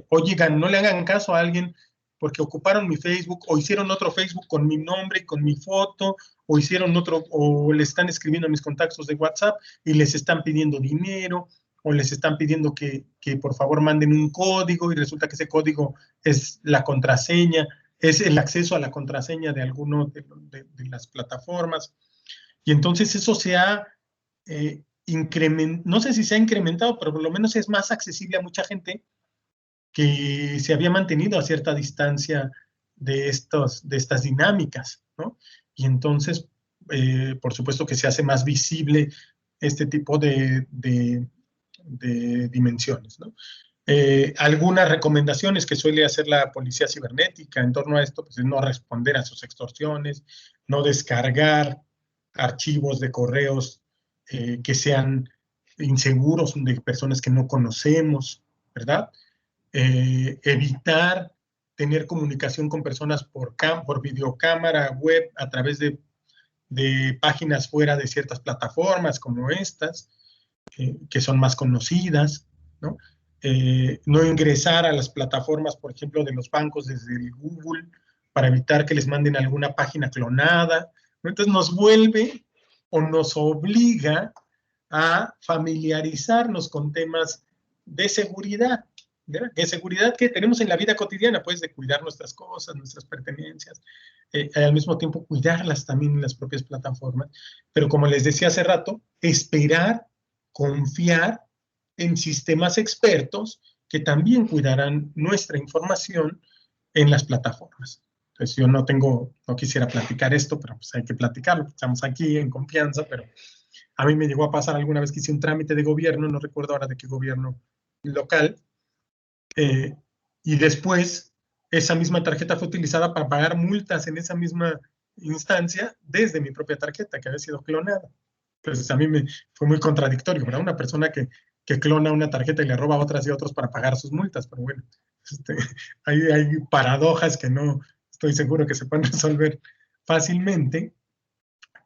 S2: oigan, no le hagan caso a alguien porque ocuparon mi Facebook o hicieron otro Facebook con mi nombre y con mi foto, o hicieron otro, o le están escribiendo a mis contactos de WhatsApp y les están pidiendo dinero, o les están pidiendo que por favor manden un código y resulta que ese código es la contraseña es el acceso a la contraseña de alguno de las plataformas. Y entonces eso se ha no sé si se ha incrementado, pero por lo menos es más accesible a mucha gente que se había mantenido a cierta distancia de estas dinámicas, ¿no? Y entonces, por supuesto que se hace más visible este tipo de dimensiones, ¿no? Algunas recomendaciones que suele hacer la policía cibernética en torno a esto, pues, es no responder a sus extorsiones, no descargar archivos de correos que sean inseguros, de personas que no conocemos, ¿verdad? Evitar tener comunicación con personas por videocámara, web, a través de páginas fuera de ciertas plataformas como estas, que son más conocidas, ¿no? No ingresar a las plataformas, por ejemplo, de los bancos desde el Google para evitar que les manden alguna página clonada, ¿no? Entonces nos vuelve o nos obliga a familiarizarnos con temas de seguridad, ¿verdad? De seguridad que tenemos en la vida cotidiana, pues, de cuidar nuestras cosas, nuestras pertenencias, al mismo tiempo cuidarlas también en las propias plataformas, pero como les decía hace rato, esperar, confiar en sistemas expertos que también cuidarán nuestra información en las plataformas. Entonces yo no quisiera platicar esto, pero pues hay que platicarlo, estamos aquí en confianza, pero a mí me llegó a pasar alguna vez que hice un trámite de gobierno, no recuerdo ahora de qué gobierno local, y después esa misma tarjeta fue utilizada para pagar multas en esa misma instancia desde mi propia tarjeta, que había sido clonada. Entonces a mí me fue muy contradictorio, ¿verdad? Una persona que clona una tarjeta y le roba a otras y a otros para pagar sus multas, pero bueno, hay paradojas que no estoy seguro que se pueden resolver fácilmente,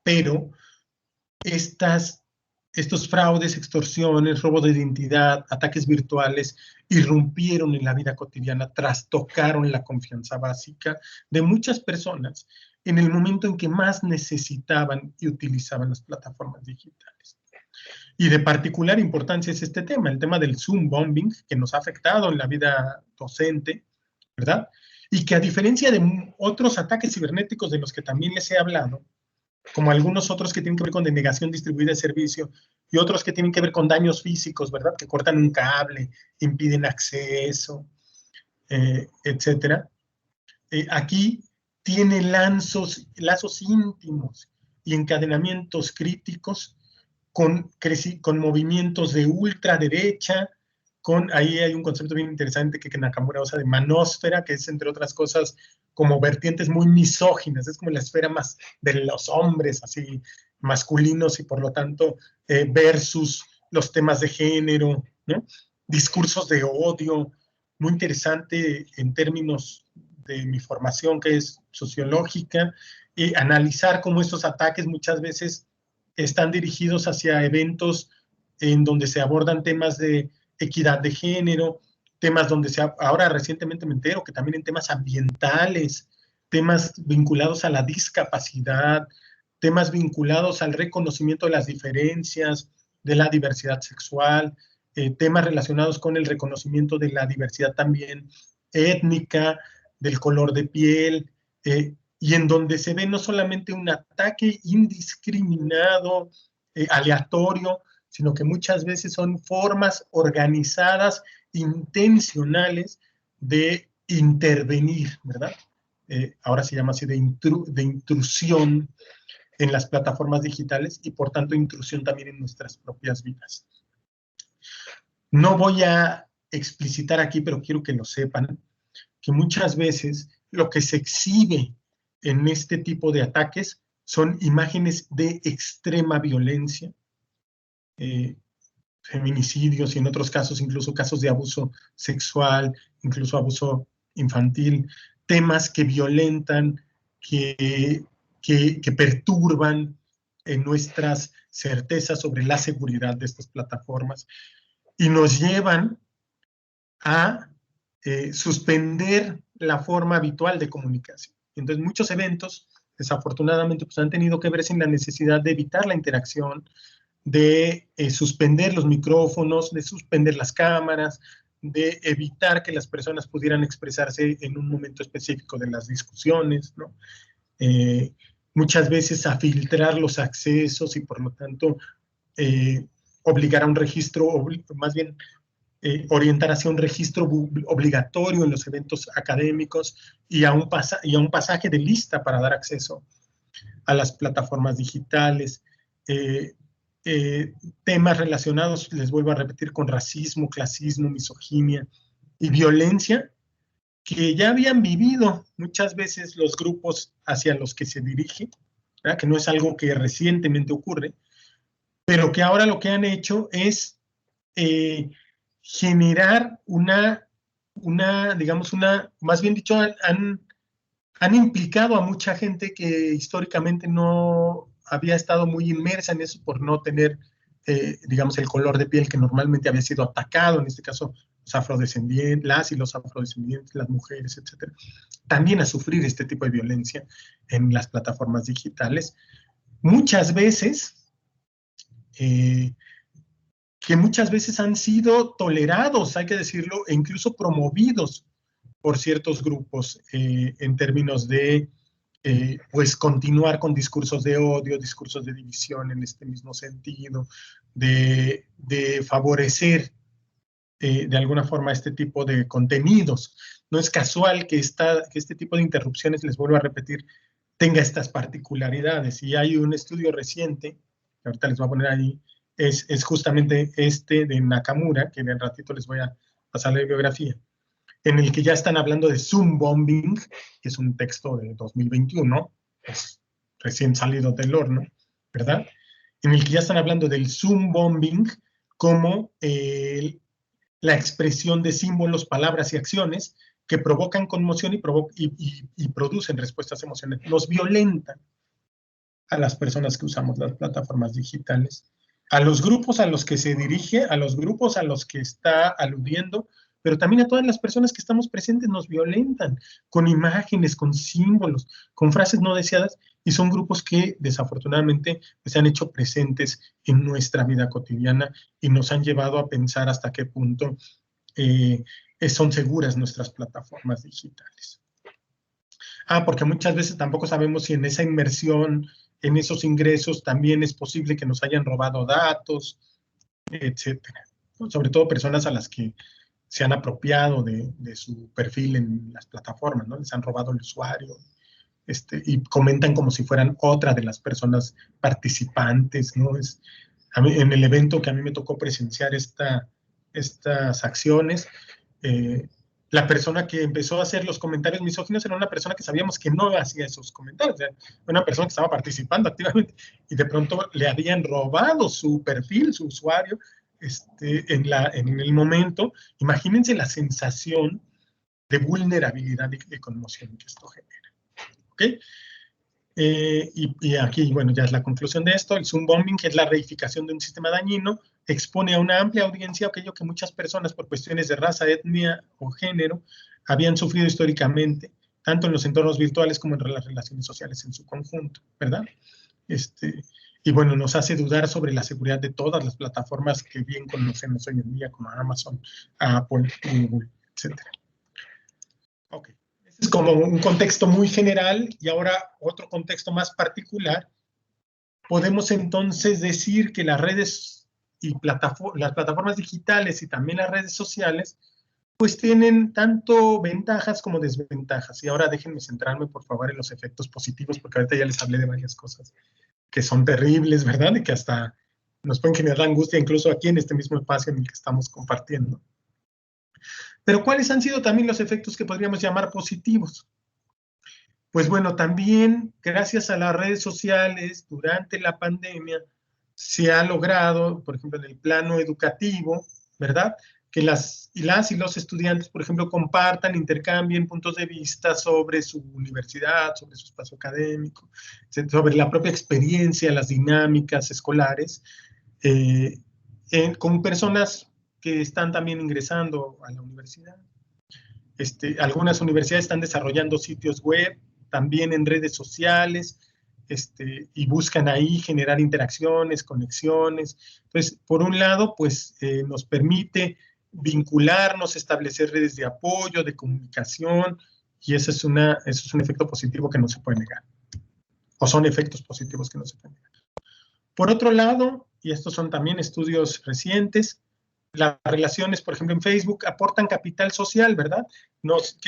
S2: pero estos fraudes, extorsiones, robo de identidad, ataques virtuales, irrumpieron en la vida cotidiana, trastocaron la confianza básica de muchas personas en el momento en que más necesitaban y utilizaban las plataformas digitales. Y de particular importancia es este tema, el tema del Zoom bombing, que nos ha afectado en la vida docente, ¿verdad? Y que a diferencia de otros ataques cibernéticos de los que también les he hablado, como algunos otros que tienen que ver con denegación distribuida de servicio y otros que tienen que ver con daños físicos, ¿verdad? Que cortan un cable, impiden acceso, etcétera. Aquí tiene lazos íntimos y encadenamientos críticos con movimientos de ultraderecha, ahí hay un concepto bien interesante que Nakamura usa de manósfera, que es, entre otras cosas, como vertientes muy misóginas, es como la esfera más de los hombres, así, masculinos, y por lo tanto, versus los temas de género, ¿no? Discursos de odio, muy interesante en términos de mi formación, que es sociológica, y analizar cómo estos ataques muchas veces están dirigidos hacia eventos en donde se abordan temas de equidad de género, temas donde ahora recientemente me entero que también en temas ambientales, temas vinculados a la discapacidad, temas vinculados al reconocimiento de las diferencias, de la diversidad sexual, temas relacionados con el reconocimiento de la diversidad también étnica, del color de piel, y en donde se ve no solamente un ataque indiscriminado, aleatorio, sino que muchas veces son formas organizadas, intencionales de intervenir, ¿verdad? Ahora se llama así de intrusión en las plataformas digitales y por tanto intrusión también en nuestras propias vidas. No voy a explicitar aquí, pero quiero que lo sepan, que muchas veces lo que se exhibe en este tipo de ataques son imágenes de extrema violencia, feminicidios y en otros casos incluso casos de abuso sexual, incluso abuso infantil, temas que violentan, que perturban nuestras certezas sobre la seguridad de estas plataformas y nos llevan a suspender la forma habitual de comunicación. Entonces muchos eventos desafortunadamente pues, han tenido que ver sin la necesidad de evitar la interacción, de suspender los micrófonos, de suspender las cámaras, de evitar que las personas pudieran expresarse en un momento específico de las discusiones, ¿no? Muchas veces a filtrar los accesos y por lo tanto obligar a un registro, más bien orientar hacia un registro obligatorio en los eventos académicos y a un pasaje de lista para dar acceso a las plataformas digitales. Temas relacionados, les vuelvo a repetir, con racismo, clasismo, misoginia y violencia, que ya habían vivido muchas veces los grupos hacia los que se dirige, ¿verdad? Que no es algo que recientemente ocurre, pero que ahora lo que han hecho es generar más bien dicho, han implicado a mucha gente que históricamente no había estado muy inmersa en eso por no tener, digamos, el color de piel que normalmente había sido atacado, en este caso los afrodescendientes, las y los afrodescendientes, las mujeres, etcétera, también a sufrir este tipo de violencia en las plataformas digitales. Muchas veces, que muchas veces han sido tolerados, hay que decirlo, e incluso promovidos por ciertos grupos en términos de pues continuar con discursos de odio, discursos de división en este mismo sentido, de favorecer de alguna forma este tipo de contenidos. No es casual que este tipo de interrupciones, les vuelvo a repetir, tenga estas particularidades. Y hay un estudio reciente, que ahorita les voy a poner ahí, es justamente este de Nakamura, que en el ratito les voy a pasar la bibliografía, en el que ya están hablando de Zoom bombing, que es un texto de 2021, es recién salido del horno, ¿verdad? En el que ya están hablando del Zoom bombing como la expresión de símbolos, palabras y acciones que provocan conmoción y producen respuestas emocionales. Nos violentan a las personas que usamos las plataformas digitales, a los grupos a los que se dirige, a los grupos a los que está aludiendo, pero también a todas las personas que estamos presentes nos violentan con imágenes, con símbolos, con frases no deseadas, y son grupos que desafortunadamente se han hecho presentes en nuestra vida cotidiana y nos han llevado a pensar hasta qué punto son seguras nuestras plataformas digitales. Porque muchas veces tampoco sabemos si en esa inmersión, en esos ingresos, también es posible que nos hayan robado datos, etcétera. Sobre todo personas a las que se han apropiado de su perfil en las plataformas, ¿no? Les han robado el usuario, y comentan como si fueran otra de las personas participantes, ¿no? En el evento que a mí me tocó presenciar estas acciones, la persona que empezó a hacer los comentarios misóginos era una persona que sabíamos que no hacía esos comentarios, o sea, una persona que estaba participando activamente y de pronto le habían robado su perfil, su usuario, en el momento. Imagínense la sensación de vulnerabilidad y de conmoción que esto genera. ¿Ok? Y aquí, bueno, ya es la conclusión de esto. El Zoom bombing, que es la reificación de un sistema dañino, expone a una amplia audiencia aquello que muchas personas, por cuestiones de raza, etnia o género, habían sufrido históricamente, tanto en los entornos virtuales como en las relaciones sociales en su conjunto, ¿verdad? Y bueno, nos hace dudar sobre la seguridad de todas las plataformas que bien conocemos hoy en día, como Amazon, Apple, Google, etc. Ok. Es como un contexto muy general y ahora otro contexto más particular. Podemos entonces decir que las redes y las plataformas digitales y también las redes sociales pues tienen tanto ventajas como desventajas. Y ahora déjenme centrarme por favor en los efectos positivos, porque ahorita ya les hablé de varias cosas que son terribles, ¿verdad? Y que hasta nos pueden generar angustia incluso aquí en este mismo espacio en el que estamos compartiendo. Pero ¿cuáles han sido también los efectos que podríamos llamar positivos? Pues bueno, también gracias a las redes sociales, durante la pandemia, se ha logrado, por ejemplo, en el plano educativo, ¿verdad? Que las y los estudiantes, por ejemplo, compartan, intercambien puntos de vista sobre su universidad, sobre su espacio académico, sobre la propia experiencia, las dinámicas escolares, con personas que están también ingresando a la universidad. Algunas universidades están desarrollando sitios web, también en redes sociales, y buscan ahí generar interacciones, conexiones. Entonces, por un lado, pues nos permite vincularnos, establecer redes de apoyo, de comunicación, y eso es un efecto positivo que no se puede negar, o son efectos positivos que no se pueden negar. Por otro lado, y estos son también estudios recientes, las relaciones, por ejemplo, en Facebook, aportan capital social, ¿verdad?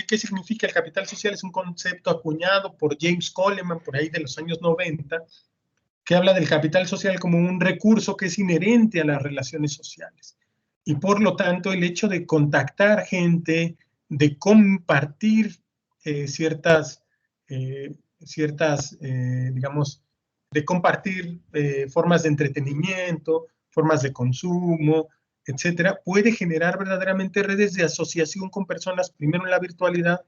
S2: ¿Qué significa el capital social? Es un concepto acuñado por James Coleman, por ahí de los años 90, que habla del capital social como un recurso que es inherente a las relaciones sociales. Y por lo tanto, el hecho de contactar gente, de compartir digamos, de compartir formas de entretenimiento, formas de consumo, etcétera, puede generar verdaderamente redes de asociación con personas, primero en la virtualidad,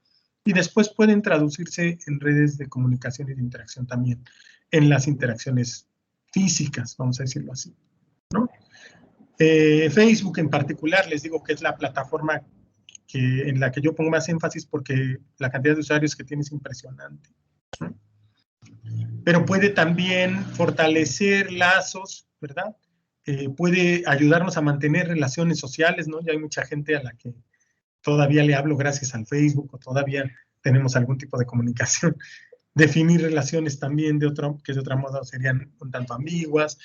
S2: y después pueden traducirse en redes de comunicación y de interacción también, en las interacciones físicas, vamos a decirlo así, ¿no? Facebook en particular, les digo que es la plataforma en la que yo pongo más énfasis porque la cantidad de usuarios que tiene es impresionante, ¿no? Pero puede también fortalecer lazos, ¿verdad? Puede ayudarnos a mantener relaciones sociales, ¿no? Ya hay mucha gente a la que todavía le hablo gracias al Facebook, o todavía tenemos algún tipo de comunicación. Definir relaciones también que de otra modo serían un tanto ambiguas,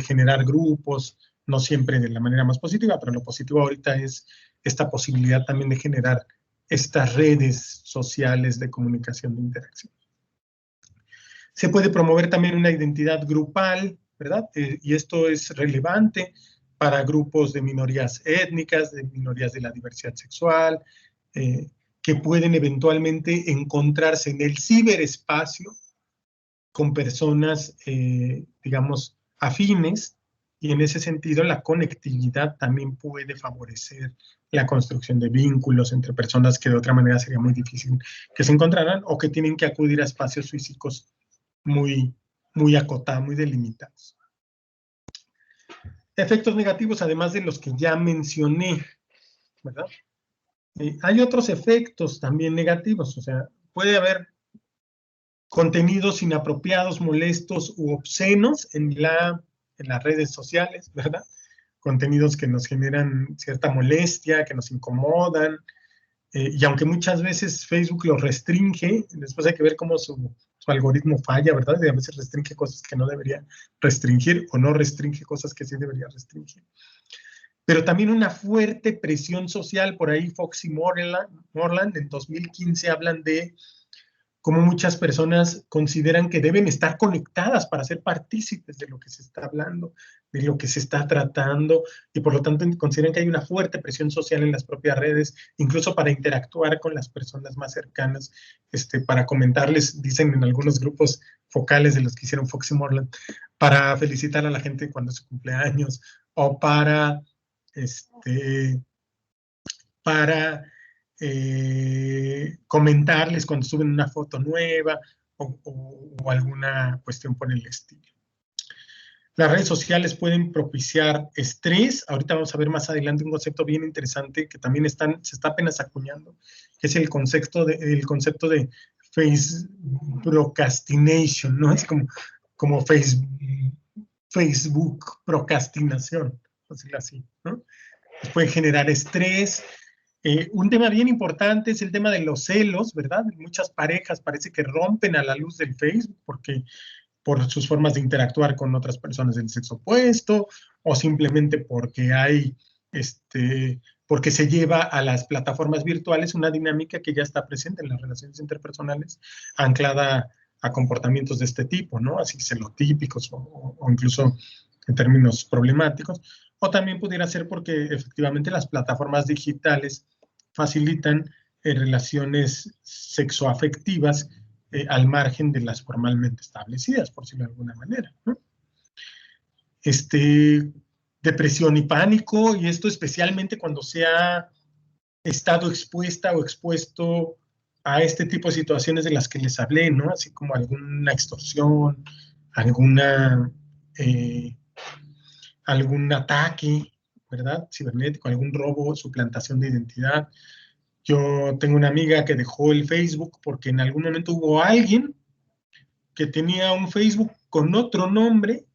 S2: generar grupos, no siempre de la manera más positiva, pero lo positivo ahorita es esta posibilidad también de generar estas redes sociales de comunicación, de interacción. Se puede promover también una identidad grupal, ¿verdad? Y esto es relevante para grupos de minorías étnicas, de minorías de la diversidad sexual, que pueden eventualmente encontrarse en el ciberespacio con personas, digamos, afines, y en ese sentido la conectividad también puede favorecer la construcción de vínculos entre personas que de otra manera sería muy difícil que se encontraran o que tienen que acudir a espacios físicos muy acotados, muy delimitados. Efectos negativos, además de los que ya mencioné, ¿verdad? Hay otros efectos también negativos, o sea, puede haber contenidos inapropiados, molestos u obscenos en las redes sociales, ¿verdad? Contenidos que nos generan cierta molestia, que nos incomodan, y aunque muchas veces Facebook los restringe, después hay que ver cómo su algoritmo falla, ¿verdad? Y a veces restringe cosas que no debería restringir, o no restringe cosas que sí debería restringir. Pero también una fuerte presión social, por ahí Fox y Moreland en 2015 hablan de cómo muchas personas consideran que deben estar conectadas para ser partícipes de lo que se está hablando, de lo que se está tratando, y por lo tanto consideran que hay una fuerte presión social en las propias redes, incluso para interactuar con las personas más cercanas, para comentarles, dicen en algunos grupos focales de los que hicieron Fox y Moreland, para felicitar a la gente cuando es su cumpleaños, o para comentarles cuando suben una foto nueva o alguna cuestión por el estilo. Las redes sociales pueden propiciar estrés. Ahorita vamos a ver más adelante un concepto bien interesante que también se está apenas acuñando, que es el concepto de procrastination, ¿no? Es como Facebook procrastinación, por decirlo así, ¿no? Puede generar estrés. Un tema bien importante es el tema de los celos, ¿verdad? Muchas parejas parece que rompen a la luz del Facebook por sus formas de interactuar con otras personas del sexo opuesto, o simplemente porque porque se lleva a las plataformas virtuales una dinámica que ya está presente en las relaciones interpersonales, anclada a comportamientos de este tipo, ¿no? Así celotípicos o incluso en términos problemáticos. O también pudiera ser porque efectivamente las plataformas digitales facilitan relaciones sexoafectivas al margen de las formalmente establecidas, por decirlo de alguna manera, ¿no? Depresión y pánico, y esto especialmente cuando se ha estado expuesta o expuesto a este tipo de situaciones de las que les hablé, ¿no? Así como alguna extorsión, algún ataque, ¿verdad? Cibernético, algún robo, suplantación de identidad. Yo tengo una amiga que dejó el Facebook porque en algún momento hubo alguien que tenía un Facebook con otro nombre,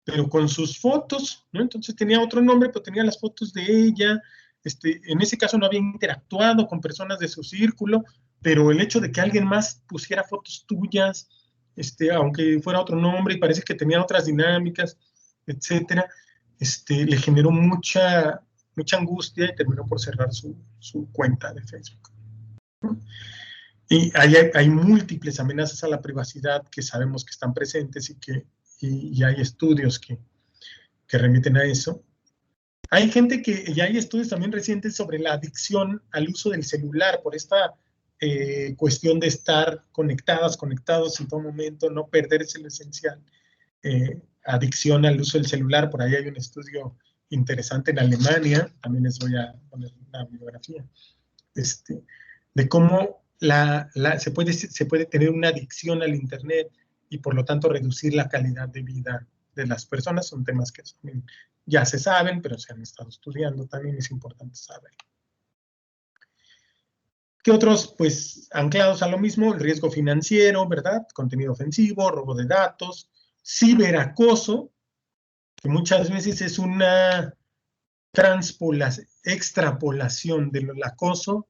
S2: pero con sus fotos, ¿no? Entonces tenía otro nombre, pero tenía las fotos de ella, En ese caso no había interactuado con personas de su círculo, pero el hecho de que alguien más pusiera fotos tuyas, aunque fuera otro nombre y parece que tenían otras dinámicas, etcétera, le generó mucha angustia y terminó por cerrar su cuenta de Facebook. Y hay múltiples amenazas a la privacidad que sabemos que están presentes y hay estudios que remiten a eso. Hay gente ya hay estudios también recientes sobre la adicción al uso del celular por esta cuestión de estar conectados en todo momento, no perderse lo esencial. Adicción al uso del celular, por ahí hay un estudio interesante en Alemania, también les voy a poner una bibliografía, de cómo se puede tener una adicción al Internet y por lo tanto reducir la calidad de vida de las personas. Son temas que ya se saben, pero se han estado estudiando, también es importante saber. ¿Qué otros? Pues anclados a lo mismo, el riesgo financiero, ¿verdad? Contenido ofensivo, robo de datos, ciberacoso, que muchas veces es una extrapolación del acoso,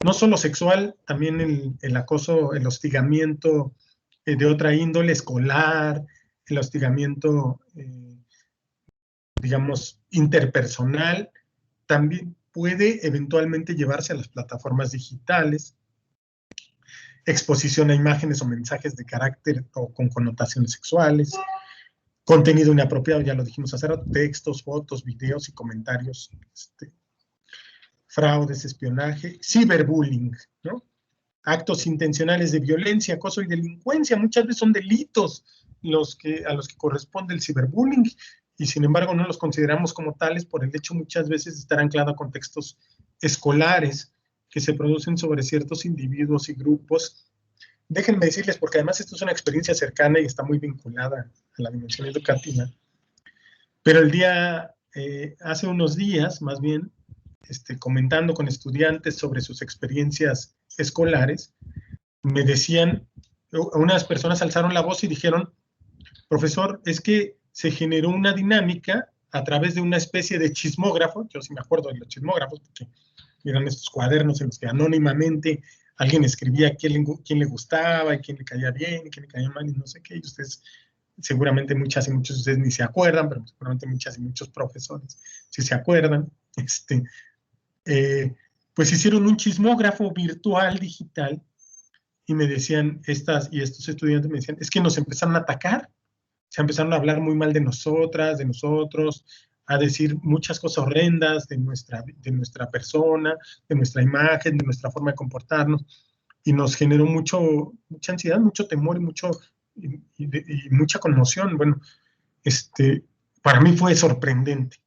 S2: no solo sexual, también el acoso, el hostigamiento de otra índole, escolar, el hostigamiento, digamos, interpersonal, también puede eventualmente llevarse a las plataformas digitales, exposición a imágenes o mensajes de carácter o con connotaciones sexuales, contenido inapropiado, ya lo dijimos hace rato, textos, fotos, videos y comentarios, fraudes, espionaje, ciberbullying, ¿no? Actos intencionales de violencia, acoso y delincuencia, muchas veces son delitos a los que corresponde el ciberbullying, y sin embargo no los consideramos como tales por el hecho muchas veces de estar anclado a contextos escolares que se producen sobre ciertos individuos y grupos. Déjenme decirles, porque además esto es una experiencia cercana y está muy vinculada a la dimensión educativa, pero hace unos días, más bien, comentando con estudiantes sobre sus experiencias escolares, me decían, unas personas alzaron la voz y dijeron, profesor, es que se generó una dinámica a través de una especie de chismógrafo, yo sí me acuerdo de los chismógrafos, porque eran estos cuadernos en los que anónimamente alguien escribía quién le gustaba y quién le caía bien y quién le caía mal y no sé qué, y ustedes, seguramente muchas y muchos de ustedes ni se acuerdan, pero seguramente muchas y muchos profesores sí se acuerdan, pues hicieron un chismógrafo virtual, digital, y me decían, estos estudiantes me decían, es que nos empezaron a atacar, se empezaron a hablar muy mal de nosotras, de nosotros, a decir muchas cosas horrendas de nuestra persona, de nuestra imagen, de nuestra forma de comportarnos, y nos generó mucha ansiedad, mucho temor y mucha conmoción. Bueno, para mí fue sorprendente.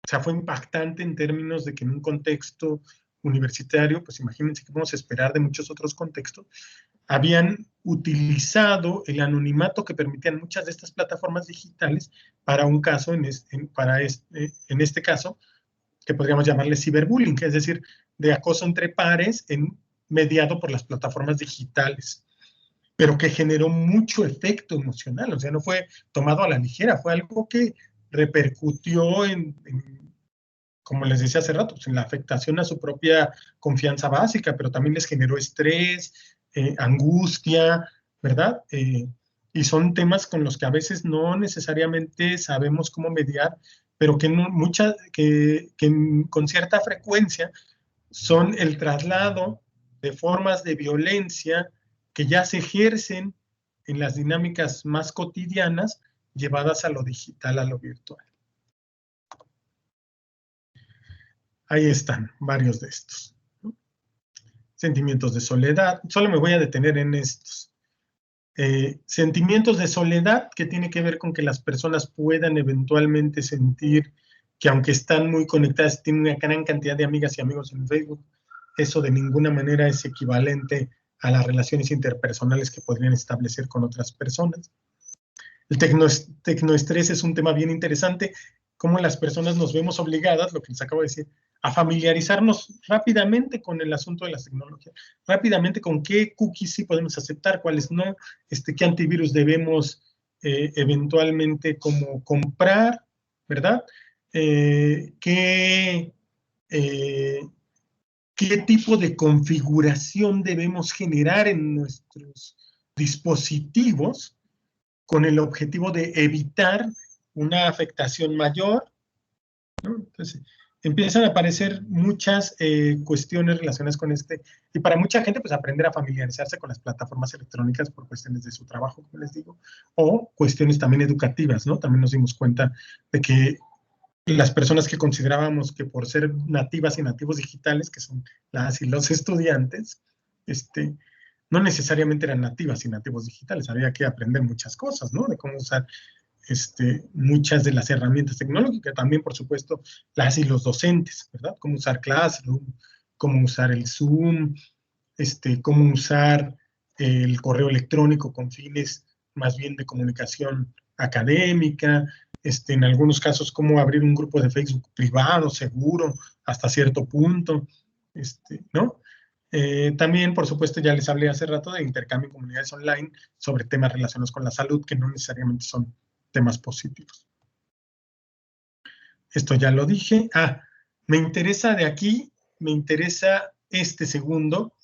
S2: O sea, fue impactante en términos de que en un contexto universitario, pues imagínense qué vamos a esperar de muchos otros contextos, habían utilizado el anonimato que permitían muchas de estas plataformas digitales para un caso, en este caso, que podríamos llamarle ciberbullying, es decir, de acoso entre pares mediado por las plataformas digitales, pero que generó mucho efecto emocional, o sea, no fue tomado a la ligera, fue algo que repercutió como les decía hace rato, pues en la afectación a su propia confianza básica, pero también les generó estrés, angustia, ¿verdad? Y son temas con los que a veces no necesariamente sabemos cómo mediar, pero que con cierta frecuencia son el traslado de formas de violencia que ya se ejercen en las dinámicas más cotidianas llevadas a lo digital, a lo virtual. Ahí están varios de estos. Sentimientos de soledad, solo me voy a detener en estos. Sentimientos de soledad, que tiene que ver con que las personas puedan eventualmente sentir que aunque están muy conectadas, tienen una gran cantidad de amigas y amigos en Facebook, eso de ninguna manera es equivalente a las relaciones interpersonales que podrían establecer con otras personas. El tecnoestrés es un tema bien interesante, cómo las personas nos vemos obligadas, lo que les acabo de decir, a familiarizarnos rápidamente con el asunto de las tecnologías, rápidamente con qué cookies sí podemos aceptar, cuáles no, qué antivirus debemos eventualmente como comprar, ¿verdad? Qué qué tipo de configuración debemos generar en nuestros dispositivos con el objetivo de evitar una afectación mayor, ¿no? Entonces, empiezan a aparecer muchas cuestiones relacionadas con y para mucha gente, pues aprender a familiarizarse con las plataformas electrónicas por cuestiones de su trabajo, como les digo, o cuestiones también educativas, ¿no? También nos dimos cuenta de que las personas que considerábamos que por ser nativas y nativos digitales, que son las y los estudiantes, no necesariamente eran nativas y nativos digitales, había que aprender muchas cosas, ¿no? De cómo usar muchas de las herramientas tecnológicas, también, por supuesto, las y los docentes, ¿verdad? Cómo usar Classroom, cómo usar el Zoom, cómo usar el correo electrónico con fines más bien de comunicación académica, en algunos casos, cómo abrir un grupo de Facebook privado, seguro, hasta cierto punto, ¿no? También, por supuesto, ya les hablé hace rato de intercambio en comunidades online sobre temas relacionados con la salud, que no necesariamente son temas positivos. Esto ya lo dije. Me interesa de aquí, me interesa este segundo.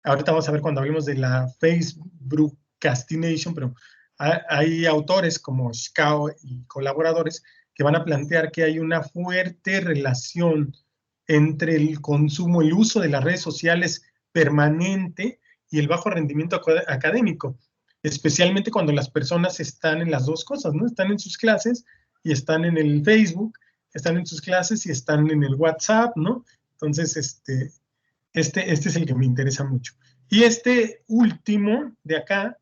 S2: Ahorita vamos a ver cuando hablemos de la Facebookcastination, pero hay autores como Schau y colaboradores que van a plantear que hay una fuerte relación entre el consumo, el uso de las redes sociales permanente y el bajo rendimiento académico, especialmente cuando las personas están en las dos cosas, ¿no? Están en sus clases y están en el Facebook, están en sus clases y están en el WhatsApp, ¿no? Entonces, este es el que me interesa mucho. Y este último de acá,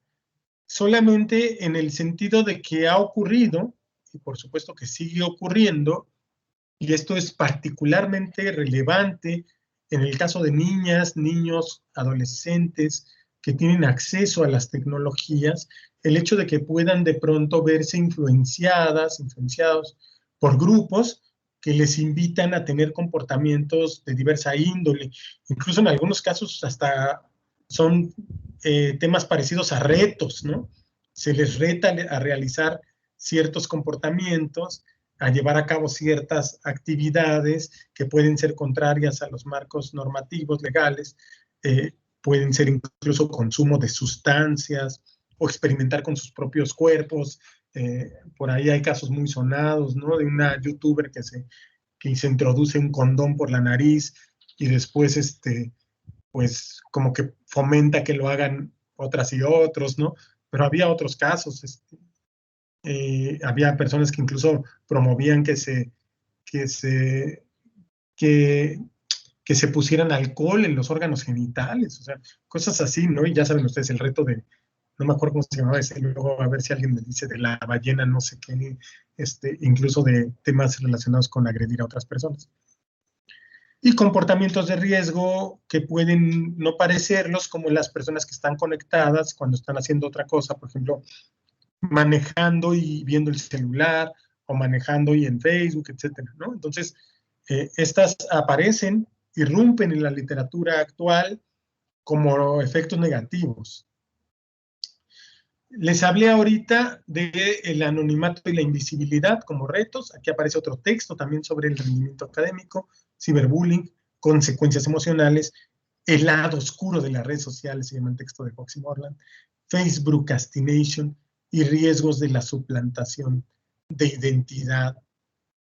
S2: solamente en el sentido de que ha ocurrido, y por supuesto que sigue ocurriendo, y esto es particularmente relevante en el caso de niñas, niños, adolescentes que tienen acceso a las tecnologías, el hecho de que puedan de pronto verse influenciados por grupos que les invitan a tener comportamientos de diversa índole. Incluso en algunos casos hasta son temas parecidos a retos, ¿no? Se les reta a realizar ciertos comportamientos, a llevar a cabo ciertas actividades que pueden ser contrarias a los marcos normativos legales, pueden ser incluso consumo de sustancias o experimentar con sus propios cuerpos. Por ahí hay casos muy sonados, ¿no? De una youtuber que se introduce un condón por la nariz y después, pues, como que fomenta que lo hagan otras y otros, ¿no? Pero había otros casos, había personas que incluso promovían que se pusieran alcohol en los órganos genitales, o sea, cosas así, ¿no? Y ya saben ustedes el reto de, no me acuerdo cómo se llamaba ese, luego a ver si alguien me dice, de la ballena, no sé qué, incluso de temas relacionados con agredir a otras personas. Y comportamientos de riesgo que pueden no parecerlos, como las personas que están conectadas cuando están haciendo otra cosa, por ejemplo, manejando y viendo el celular, o manejando y en Facebook, etcétera, ¿no? Entonces, estas aparecen, irrumpen en la literatura actual como efectos negativos. Les hablé ahorita del anonimato y la invisibilidad como retos. Aquí aparece otro texto también sobre el rendimiento académico, ciberbullying, consecuencias emocionales, el lado oscuro de las redes sociales, se llama el texto de Foxy Moreland, Facebookcastination y riesgos de la suplantación de identidad,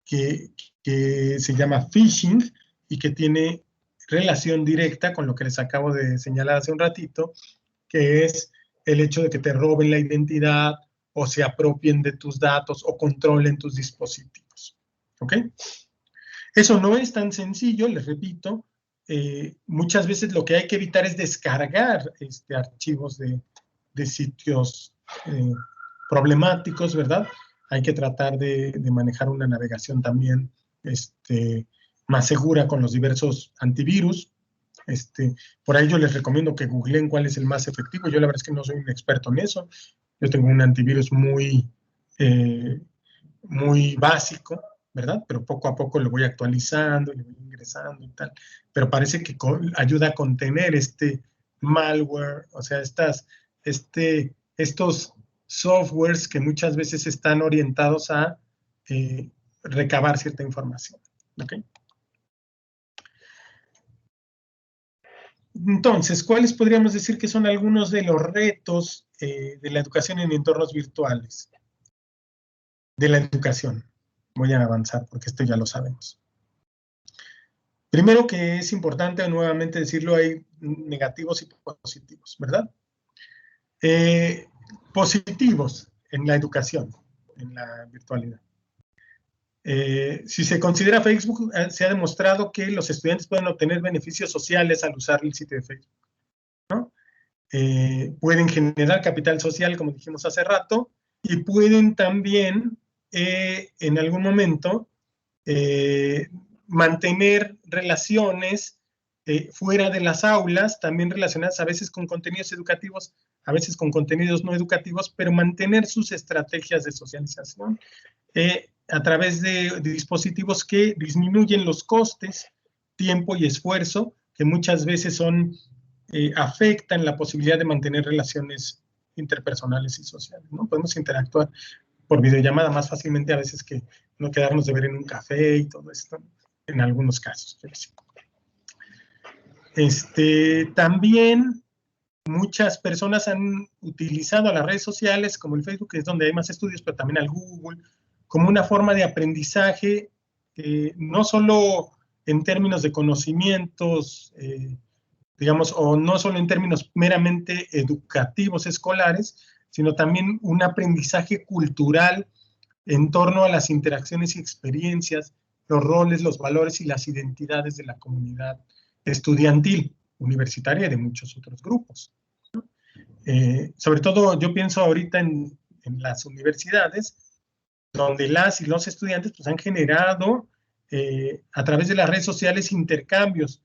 S2: que se llama phishing y que tiene relación directa con lo que les acabo de señalar hace un ratito, que es el hecho de que te roben la identidad o se apropien de tus datos o controlen tus dispositivos. ¿Ok? Eso no es tan sencillo, les repito. Muchas veces lo que hay que evitar es descargar archivos de sitios problemáticos, ¿verdad? Hay que tratar de manejar una navegación también más segura con los diversos antivirus. Por ahí yo les recomiendo que googleen cuál es el más efectivo. Yo la verdad es que no soy un experto en eso. Yo tengo un antivirus muy básico, ¿verdad? Pero poco a poco lo voy actualizando, le voy ingresando y tal. Pero parece que ayuda a contener malware, o sea, estos softwares que muchas veces están orientados a recabar cierta información. ¿Ok? Entonces, ¿cuáles podríamos decir que son algunos de los retos de la educación en entornos virtuales? De la educación. Voy a avanzar porque esto ya lo sabemos. Primero que es importante nuevamente decirlo, hay negativos y positivos, ¿verdad? Positivos en la educación, en la virtualidad. Si se considera Facebook, se ha demostrado que los estudiantes pueden obtener beneficios sociales al usar el sitio de Facebook, ¿no? Pueden generar capital social, como dijimos hace rato, y pueden también, en algún momento, mantener relaciones fuera de las aulas, también relacionadas a veces con contenidos educativos, a veces con contenidos no educativos, pero mantener sus estrategias de socialización a través de dispositivos que disminuyen los costes, tiempo y esfuerzo, que muchas veces afectan la posibilidad de mantener relaciones interpersonales y sociales, ¿no? Podemos interactuar por videollamada más fácilmente a veces que no quedarnos de ver en un café y todo esto, en algunos casos. También muchas personas han utilizado las redes sociales, como el Facebook, que es donde hay más estudios, pero también al Google, como una forma de aprendizaje, no solo en términos de conocimientos, digamos, o no solo en términos meramente educativos, escolares, sino también un aprendizaje cultural en torno a las interacciones y experiencias, los roles, los valores y las identidades de la comunidad estudiantil, universitaria y de muchos otros grupos. Sobre todo yo pienso ahorita en las universidades, donde las y los estudiantes pues, han generado a través de las redes sociales intercambios.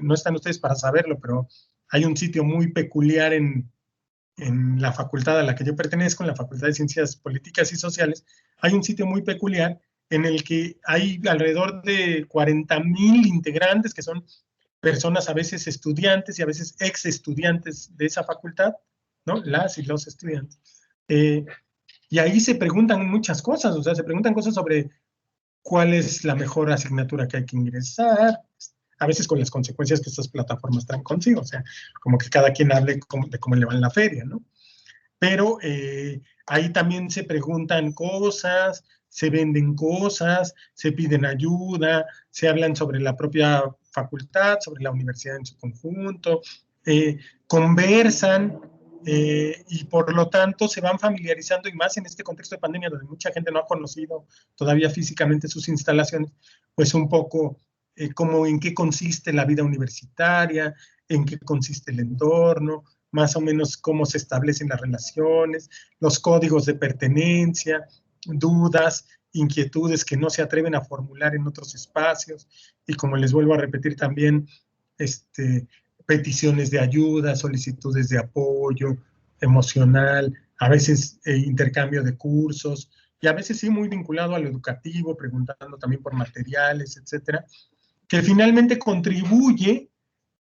S2: No están ustedes para saberlo, pero hay un sitio muy peculiar en la facultad a la que yo pertenezco, en la Facultad de Ciencias Políticas y Sociales, hay un sitio muy peculiar en el que hay alrededor de 40,000 integrantes, que son personas a veces estudiantes y a veces ex estudiantes de esa facultad, ¿no? Las y los estudiantes. Y ahí se preguntan muchas cosas, o sea, se preguntan cosas sobre cuál es la mejor asignatura que hay que ingresar, a veces con las consecuencias que estas plataformas traen consigo, o sea, como que cada quien hable de cómo le va en la feria, ¿no? Pero ahí también se preguntan cosas, se venden cosas, se piden ayuda, se hablan sobre la propia facultad, sobre la universidad en su conjunto, conversan y por lo tanto se van familiarizando, y más en este contexto de pandemia donde mucha gente no ha conocido todavía físicamente sus instalaciones, pues un poco como en qué consiste la vida universitaria, en qué consiste el entorno, más o menos cómo se establecen las relaciones, los códigos de pertenencia, dudas, inquietudes que no se atreven a formular en otros espacios, y como les vuelvo a repetir también, peticiones de ayuda, solicitudes de apoyo emocional, a veces intercambio de cursos, y a veces sí muy vinculado a lo educativo, preguntando también por materiales, etcétera, que finalmente contribuye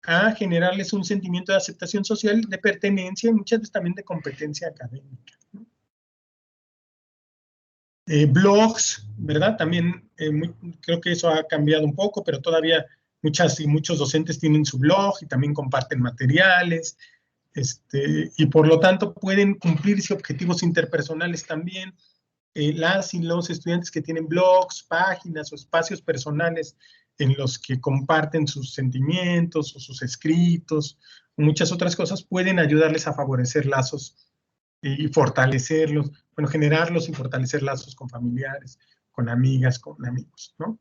S2: a generarles un sentimiento de aceptación social, de pertenencia y muchas veces también de competencia académica. Blogs, ¿verdad? También creo que eso ha cambiado un poco, pero todavía muchas y muchos docentes tienen su blog y también comparten materiales, y por lo tanto pueden cumplirse objetivos interpersonales también. Las y los estudiantes que tienen blogs, páginas o espacios personales en los que comparten sus sentimientos o sus escritos o muchas otras cosas, pueden ayudarles a favorecer lazos y fortalecerlos, bueno, generarlos y fortalecer lazos con familiares, con amigas, con amigos, ¿no?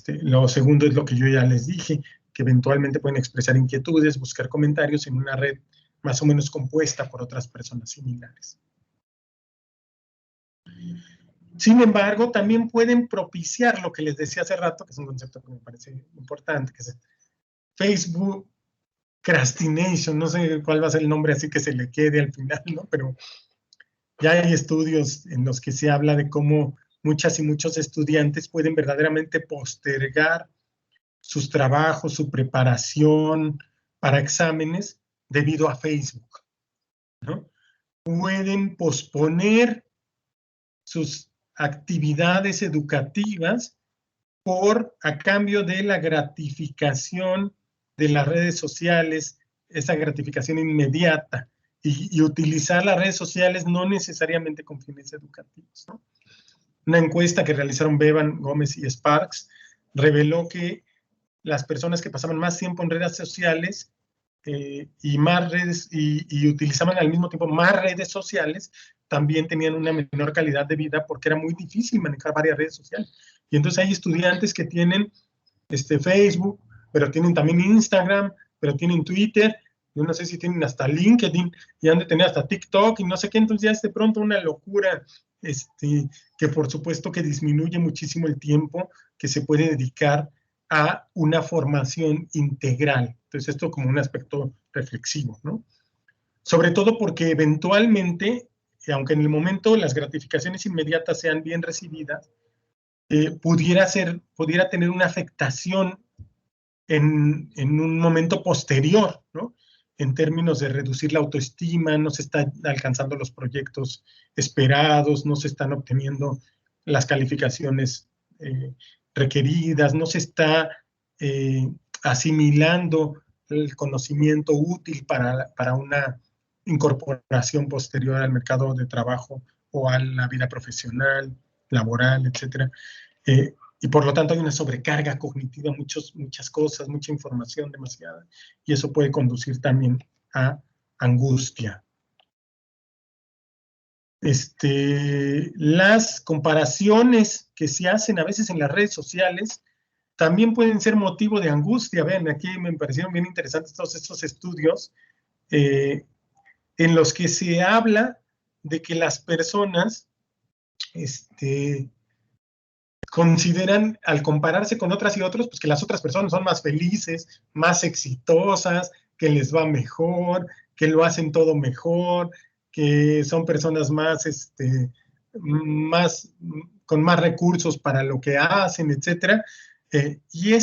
S2: Lo segundo es lo que yo ya les dije, que eventualmente pueden expresar inquietudes, buscar comentarios en una red más o menos compuesta por otras personas similares. Sin embargo, también pueden propiciar lo que les decía hace rato, que es un concepto que me parece importante, que es Facebook Crastination, no sé cuál va a ser el nombre así que se le quede al final, ¿no? Pero ya hay estudios en los que se habla de cómo muchas y muchos estudiantes pueden verdaderamente postergar sus trabajos, su preparación para exámenes debido a Facebook, ¿no? Pueden posponer sus actividades educativas a cambio de la gratificación de las redes sociales, esa gratificación inmediata, y utilizar las redes sociales no necesariamente con fines educativos, ¿no? Una encuesta que realizaron Bevan, Gómez y Sparks reveló que las personas que pasaban más tiempo en redes sociales y más redes y utilizaban al mismo tiempo más redes sociales, también tenían una menor calidad de vida porque era muy difícil manejar varias redes sociales. Y entonces hay estudiantes que tienen Facebook, pero tienen también Instagram, pero tienen Twitter, yo no sé si tienen hasta LinkedIn, y han de tener hasta TikTok y no sé qué, entonces ya es de pronto una locura, que por supuesto que disminuye muchísimo el tiempo que se puede dedicar a una formación integral. Entonces esto como un aspecto reflexivo, ¿no? Sobre todo porque eventualmente, aunque en el momento las gratificaciones inmediatas sean bien recibidas, pudiera tener una afectación en un momento posterior, ¿no? En términos de reducir la autoestima, no se están alcanzando los proyectos esperados, no se están obteniendo las calificaciones requeridas, no se está asimilando el conocimiento útil para una incorporación posterior al mercado de trabajo o a la vida profesional, laboral, etcétera. Y por lo tanto hay una sobrecarga cognitiva, muchas cosas, mucha información demasiada, y eso puede conducir también a angustia. Las comparaciones que se hacen a veces en las redes sociales también pueden ser motivo de angustia. Ven, aquí me parecieron bien interesantes todos estos estudios en los que se habla de que las personas consideran, al compararse con otras y otros, pues que las otras personas son más felices, más exitosas, que les va mejor, que lo hacen todo mejor, que son personas con más recursos para lo que hacen, etcétera. Y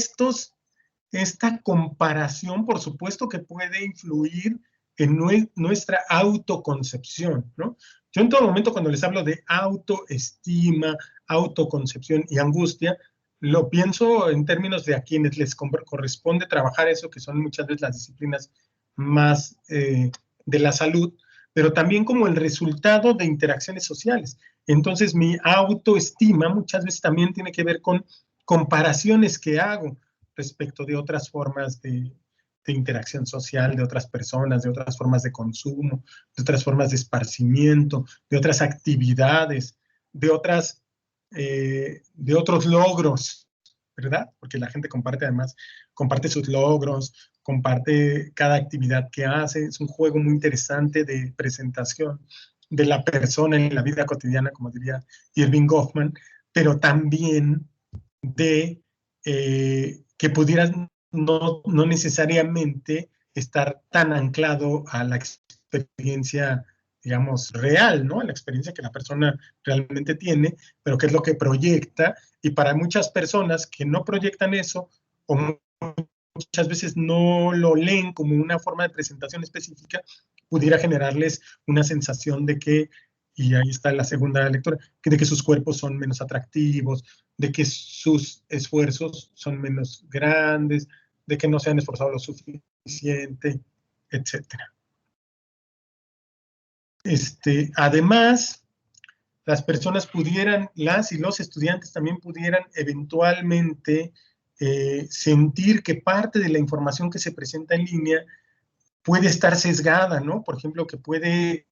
S2: esta comparación, por supuesto que puede influir en nuestra autoconcepción, ¿no? Yo en todo momento cuando les hablo de autoestima, autoconcepción y angustia, lo pienso en términos de a quienes les corresponde trabajar eso, que son muchas veces las disciplinas más de la salud, pero también como el resultado de interacciones sociales. Entonces mi autoestima muchas veces también tiene que ver con comparaciones que hago respecto de otras formas de interacción social, de otras personas, de otras formas de consumo, de otras formas de esparcimiento, de otras actividades, de otros logros, ¿verdad? Porque la gente comparte sus logros, comparte cada actividad que hace, es un juego muy interesante de presentación de la persona en la vida cotidiana, como diría Irving Goffman, pero también de que pudieras no necesariamente estar tan anclado a la experiencia, digamos, real, ¿no? A la experiencia que la persona realmente tiene, pero que es lo que proyecta, y para muchas personas que no proyectan eso, o muchas veces no lo leen como una forma de presentación específica, pudiera generarles una sensación de que, y ahí está la segunda lectura, de que sus cuerpos son menos atractivos, de que sus esfuerzos son menos grandes, de que no se han esforzado lo suficiente, etcétera. Además, las personas las y los estudiantes también pudieran eventualmente sentir que parte de la información que se presenta en línea puede estar sesgada, ¿no? Por ejemplo, que puede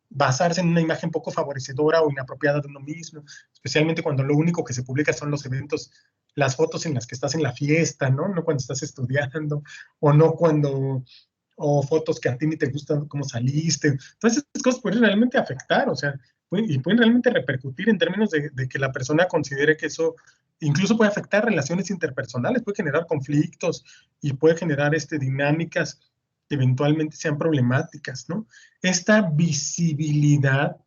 S2: basarse en una imagen poco favorecedora o inapropiada de uno mismo, especialmente cuando lo único que se publica son los eventos, las fotos en las que estás en la fiesta, ¿no? No cuando estás estudiando, o fotos que a ti ni te gustan cómo saliste. Entonces, esas cosas pueden realmente afectar, o sea, pueden realmente repercutir en términos de que la persona considere que eso incluso puede afectar relaciones interpersonales, puede generar conflictos y puede generar dinámicas que eventualmente sean problemáticas, ¿no? Esta visibilidad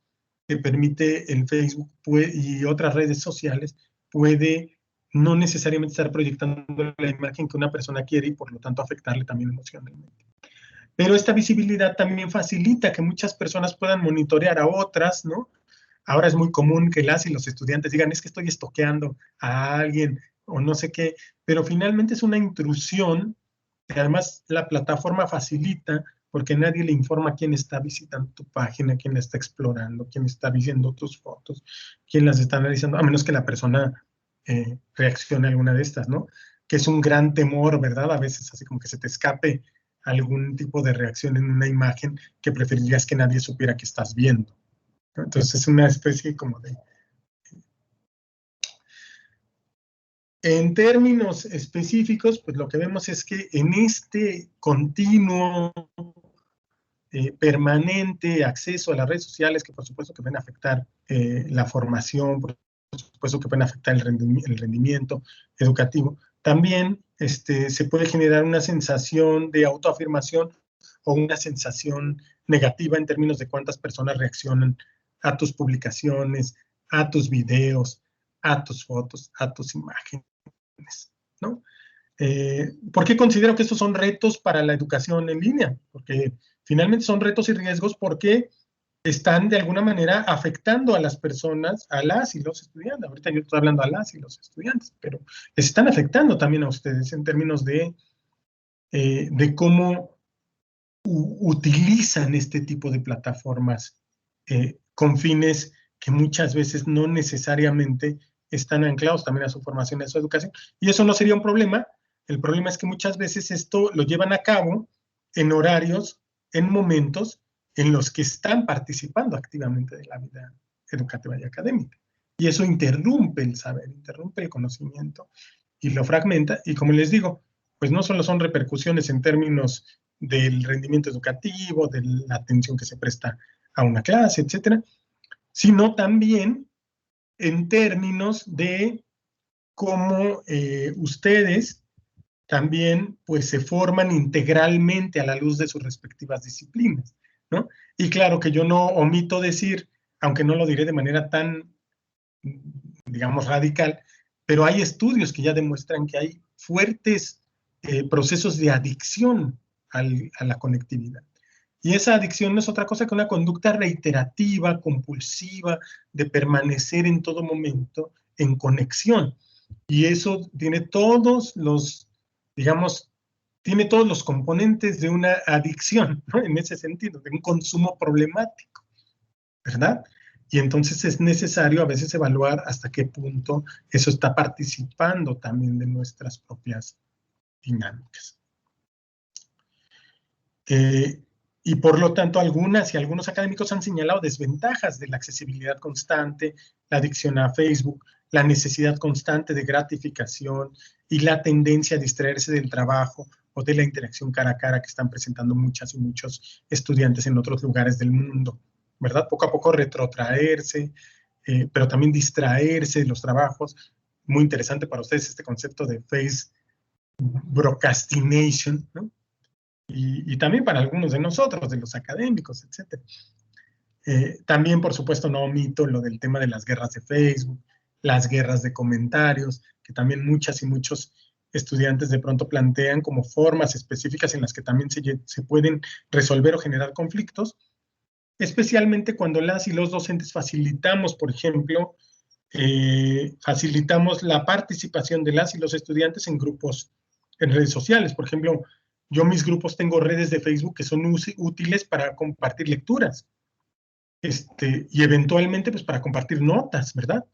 S2: que permite el Facebook y otras redes sociales puede no necesariamente estar proyectando la imagen que una persona quiere y por lo tanto afectarle también emocionalmente. Pero esta visibilidad también facilita que muchas personas puedan monitorear a otras, ¿no? Ahora es muy común que las y los estudiantes digan, es que estoy estoqueando a alguien o no sé qué, pero finalmente es una intrusión que además la plataforma facilita porque nadie le informa quién está visitando tu página, quién la está explorando, quién está viendo tus fotos, quién las está analizando, a menos que la persona reaccione a alguna de estas, ¿no? Que es un gran temor, ¿verdad? A veces así como que se te escape algún tipo de reacción en una imagen que preferirías que nadie supiera que estás viendo, ¿no? Entonces es una especie como de... En términos específicos, pues lo que vemos es que en este continuo permanente acceso a las redes sociales, que por supuesto que pueden afectar la formación, por supuesto que pueden afectar el rendimiento educativo, también se puede generar una sensación de autoafirmación o una sensación negativa en términos de cuántas personas reaccionan a tus publicaciones, a tus videos, a tus fotos, a tus imágenes, ¿no? ¿Por qué considero que estos son retos para la educación en línea? Porque finalmente son retos y riesgos porque están de alguna manera afectando a las personas, a las y los estudiantes. Ahorita yo estoy hablando a las y los estudiantes, pero les están afectando también a ustedes en términos de cómo utilizan este tipo de plataformas con fines que muchas veces no necesariamente están anclados también a su formación y a su educación. Y eso no sería un problema. El problema es que muchas veces esto lo llevan a cabo en horarios, en momentos en los que están participando activamente de la vida educativa y académica. Y eso interrumpe el saber, interrumpe el conocimiento y lo fragmenta. Y como les digo, pues no solo son repercusiones en términos del rendimiento educativo, de la atención que se presta a una clase, etcétera, sino también en términos de cómo ustedes también pues se forman integralmente a la luz de sus respectivas disciplinas, ¿no? Y claro que yo no omito decir, aunque no lo diré de manera tan, digamos, radical, pero hay estudios que ya demuestran que hay fuertes procesos de adicción a la conectividad. Y esa adicción no es otra cosa que una conducta reiterativa, compulsiva, de permanecer en todo momento en conexión. Y eso tiene todos los, digamos, tiene todos los componentes de una adicción, ¿no? En ese sentido, de un consumo problemático, ¿verdad? Y entonces es necesario a veces evaluar hasta qué punto eso está participando también de nuestras propias dinámicas. Y por lo tanto, algunas y algunos académicos han señalado desventajas de la accesibilidad constante, la adicción a Facebook, la necesidad constante de gratificación y la tendencia a distraerse del trabajo o de la interacción cara a cara que están presentando muchas y muchos estudiantes en otros lugares del mundo, ¿verdad? Poco a poco retrotraerse, pero también distraerse de los trabajos. Muy interesante para ustedes este concepto de face procrastination, ¿no? Y también para algunos de nosotros, de los académicos, etc. También, por supuesto, no omito lo del tema de las guerras de Facebook, las guerras de comentarios, que también muchas y muchos estudiantes de pronto plantean como formas específicas en las que también se pueden resolver o generar conflictos, especialmente cuando las y los docentes facilitamos, por ejemplo, facilitamos la participación de las y los estudiantes en grupos, en redes sociales. Por ejemplo, yo mis grupos tengo redes de Facebook que son útiles para compartir lecturas, y eventualmente pues para compartir notas, ¿verdad?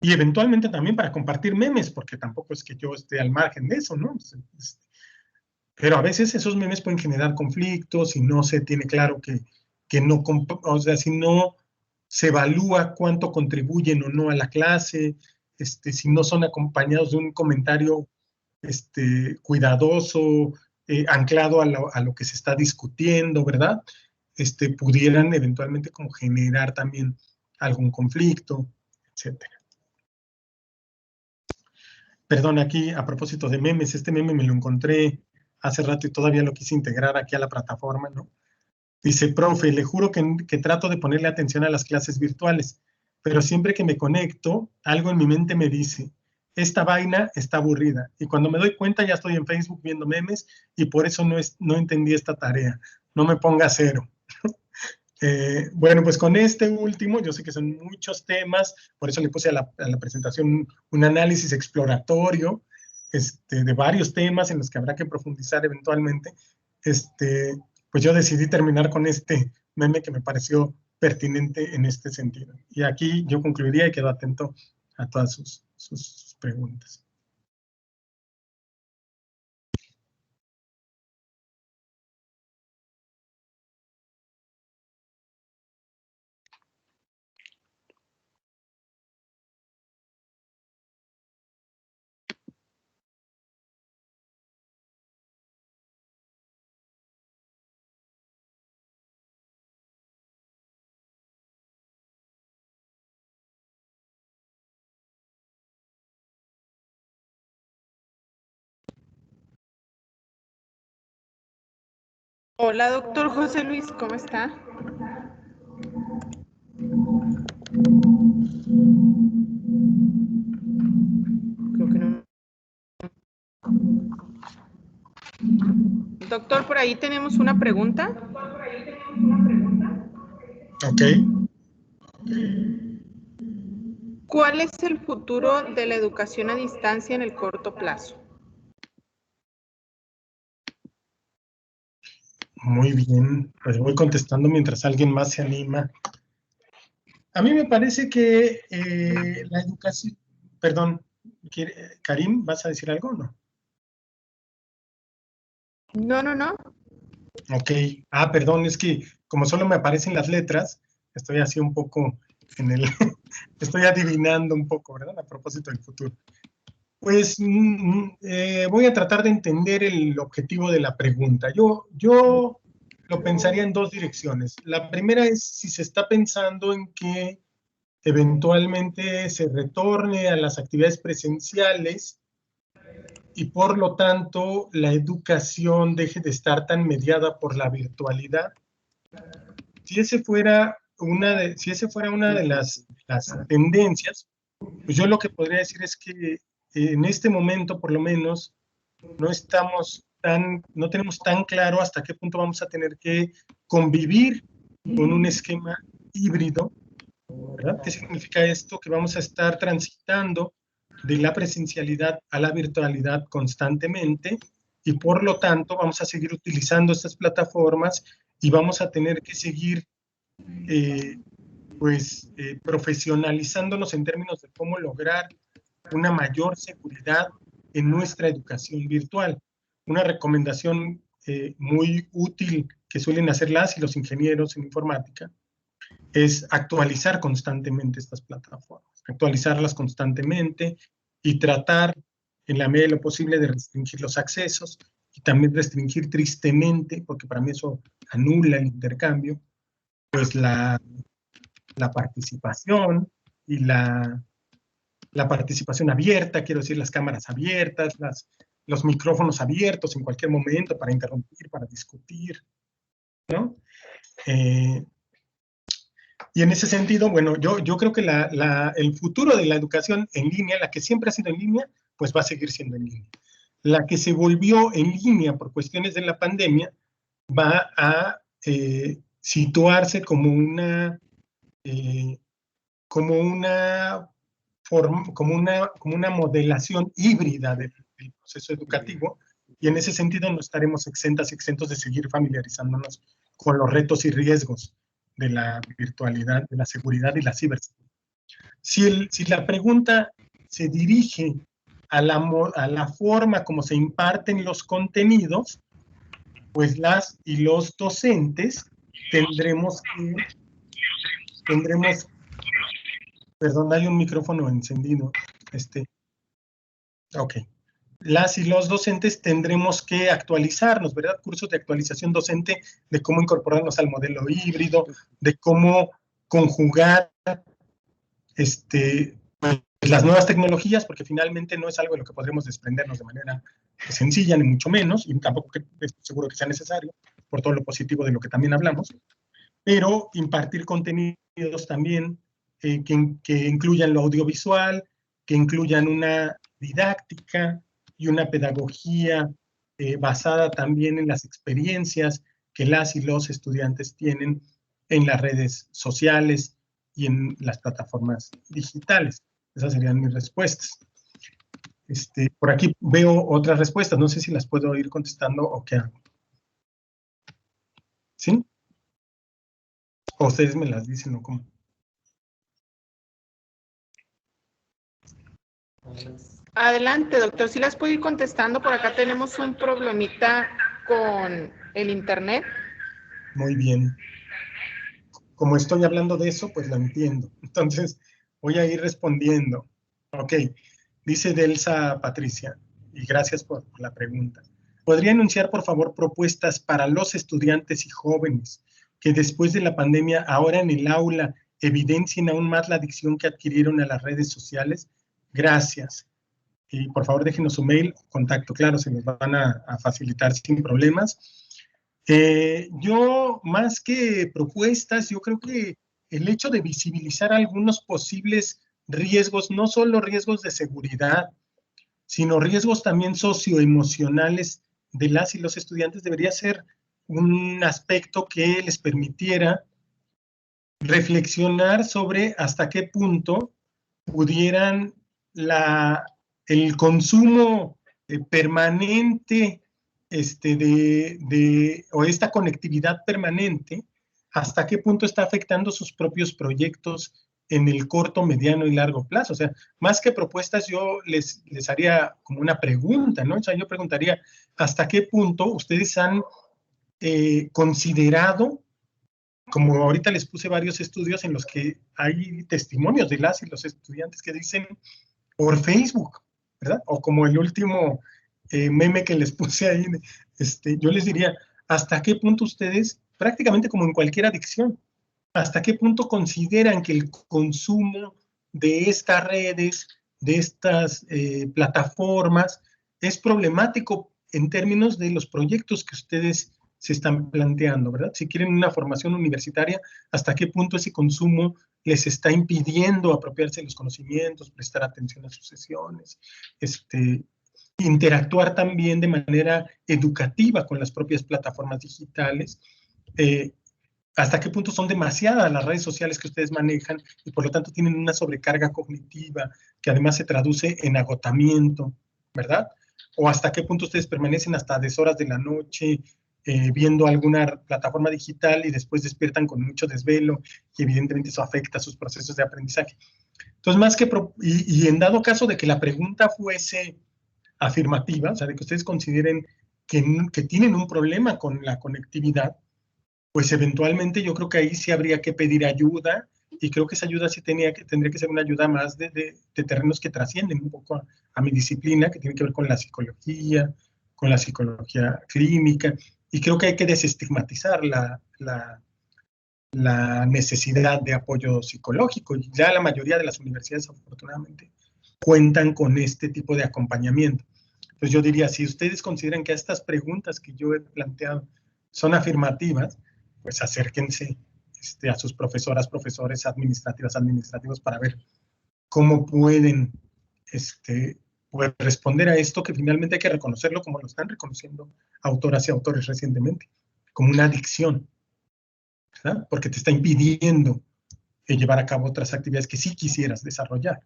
S2: Y eventualmente también para compartir memes, porque tampoco es que yo esté al margen de eso, ¿no? Pero a veces esos memes pueden generar conflictos y no se tiene claro que no, o sea, si no se evalúa cuánto contribuyen o no a la clase, si no son acompañados de un comentario cuidadoso, anclado a lo que se está discutiendo, ¿verdad? Pudieran eventualmente como generar también algún conflicto, etcétera. Perdón, aquí a propósito de memes, este meme me lo encontré hace rato y todavía lo quise integrar aquí a la plataforma, ¿no? Dice, profe, le juro que trato de ponerle atención a las clases virtuales, pero siempre que me conecto, algo en mi mente me dice, esta vaina está aburrida. Y cuando me doy cuenta ya estoy en Facebook viendo memes y por eso no entendí esta tarea. No me ponga cero. Bueno, pues con este último, yo sé que son muchos temas, por eso le puse a la presentación un análisis exploratorio de varios temas en los que habrá que profundizar eventualmente. Pues yo decidí terminar con este meme que me pareció pertinente en este sentido. Y aquí yo concluiría y quedo atento a todas sus preguntas.
S1: Hola, doctor José Luis, ¿cómo está? Creo que no. Doctor, por ahí tenemos una pregunta.
S2: Ok.
S1: ¿Cuál es el futuro de la educación a distancia en el corto plazo?
S2: Muy bien, pues voy contestando mientras alguien más se anima. A mí me parece que la educación, perdón, Karim, ¿vas a decir algo o no?
S1: No.
S2: Ok, perdón, es que como solo me aparecen las letras, estoy así un poco en el, estoy adivinando un poco, ¿verdad? A propósito del futuro. Pues voy a tratar de entender el objetivo de la pregunta. Yo lo pensaría en dos direcciones. La primera es si se está pensando en que eventualmente se retorne a las actividades presenciales y por lo tanto la educación deje de estar tan mediada por la virtualidad. Si ese fuera si ese fuera una de las tendencias, pues yo lo que podría decir es que en este momento, por lo menos, no tenemos tan claro hasta qué punto vamos a tener que convivir con un esquema híbrido, ¿verdad? ¿Qué significa esto? Que vamos a estar transitando de la presencialidad a la virtualidad constantemente y por lo tanto vamos a seguir utilizando estas plataformas y vamos a tener que seguir profesionalizándonos en términos de cómo lograr una mayor seguridad en nuestra educación virtual. Una recomendación muy útil que suelen hacer las y los ingenieros en informática es actualizar constantemente estas plataformas, actualizarlas constantemente y tratar en la medida de lo posible de restringir los accesos y también restringir tristemente, porque para mí eso anula el intercambio, pues la participación y la participación abierta, quiero decir, las cámaras abiertas, los micrófonos abiertos en cualquier momento para interrumpir, para discutir, ¿no? Y en ese sentido, bueno, yo creo que el futuro de la educación en línea, la que siempre ha sido en línea, pues va a seguir siendo en línea. La que se volvió en línea por cuestiones de la pandemia va a situarse como una modelación híbrida del proceso educativo, y en ese sentido no estaremos exentas y exentos de seguir familiarizándonos con los retos y riesgos de la virtualidad, de la seguridad y la ciberseguridad. Si la pregunta se dirige a la forma como se imparten los contenidos, pues las y los docentes tendremos, perdón, hay un micrófono encendido, ok. Las y los docentes tendremos que actualizarnos, ¿verdad? Cursos de actualización docente de cómo incorporarnos al modelo híbrido, de cómo conjugar pues, las nuevas tecnologías, porque finalmente no es algo de lo que podremos desprendernos de manera sencilla, ni mucho menos, y tampoco estoy seguro que sea necesario, por todo lo positivo de lo que también hablamos, pero impartir contenidos también que incluyan lo audiovisual, que incluyan una didáctica y una pedagogía basada también en las experiencias que las y los estudiantes tienen en las redes sociales y en las plataformas digitales. Esas serían mis respuestas. Por aquí veo otras respuestas, no sé si las puedo ir contestando o qué hago. ¿Sí? ¿O ustedes me las dicen o cómo?
S1: Adelante, doctor. Si las puedo ir contestando, por acá tenemos un problemita con el internet.
S2: Muy bien. Como estoy hablando de eso, pues lo entiendo. Entonces, voy a ir respondiendo. Ok, dice Delsa Patricia, y gracias por la pregunta. ¿Podría anunciar, por favor, propuestas para los estudiantes y jóvenes que después de la pandemia, ahora en el aula, evidencien aún más la adicción que adquirieron a las redes sociales? Gracias. Y por favor déjenos su mail, contacto, claro, se nos van a facilitar sin problemas. Yo, más que propuestas, yo creo que el hecho de visibilizar algunos posibles riesgos, no solo riesgos de seguridad, sino riesgos también socioemocionales de las y los estudiantes, debería ser un aspecto que les permitiera reflexionar sobre hasta qué punto pudieran el consumo permanente o esta conectividad permanente, hasta qué punto está afectando sus propios proyectos en el corto, mediano y largo plazo. O sea, más que propuestas, yo les haría como una pregunta, ¿no? O sea, yo preguntaría, ¿hasta qué punto ustedes han considerado, como ahorita les puse varios estudios en los que hay testimonios de las y los estudiantes que dicen por Facebook, ¿verdad? O como el último meme que les puse ahí, yo les diría, ¿hasta qué punto ustedes, prácticamente como en cualquier adicción, hasta qué punto consideran que el consumo de estas redes, de estas plataformas, es problemático en términos de los proyectos que ustedes se están planteando, ¿verdad? Si quieren una formación universitaria, ¿hasta qué punto ese consumo les está impidiendo apropiarse de los conocimientos, prestar atención a sus sesiones, interactuar también de manera educativa con las propias plataformas digitales? ¿Hasta qué punto son demasiadas las redes sociales que ustedes manejan y por lo tanto tienen una sobrecarga cognitiva que además se traduce en agotamiento, ¿verdad? ¿O hasta qué punto ustedes permanecen hasta deshoras de la noche viendo alguna plataforma digital y después despiertan con mucho desvelo y evidentemente eso afecta sus procesos de aprendizaje? Entonces, más que, y en dado caso de que la pregunta fuese afirmativa, o sea, de que ustedes consideren que tienen un problema con la conectividad, pues eventualmente yo creo que ahí sí habría que pedir ayuda, y creo que esa ayuda sí tendría que ser una ayuda más de terrenos que trascienden un poco a mi disciplina, que tiene que ver con la psicología clínica, y creo que hay que desestigmatizar la necesidad de apoyo psicológico. Ya la mayoría de las universidades, afortunadamente, cuentan con este tipo de acompañamiento. Entonces yo diría, si ustedes consideran que estas preguntas que yo he planteado son afirmativas, pues acérquense a sus profesoras, profesores, administrativos, para ver cómo pueden pues responder a esto, que finalmente hay que reconocerlo como lo están reconociendo autoras y autores recientemente, como una adicción, ¿verdad? Porque te está impidiendo llevar a cabo otras actividades que sí quisieras desarrollar.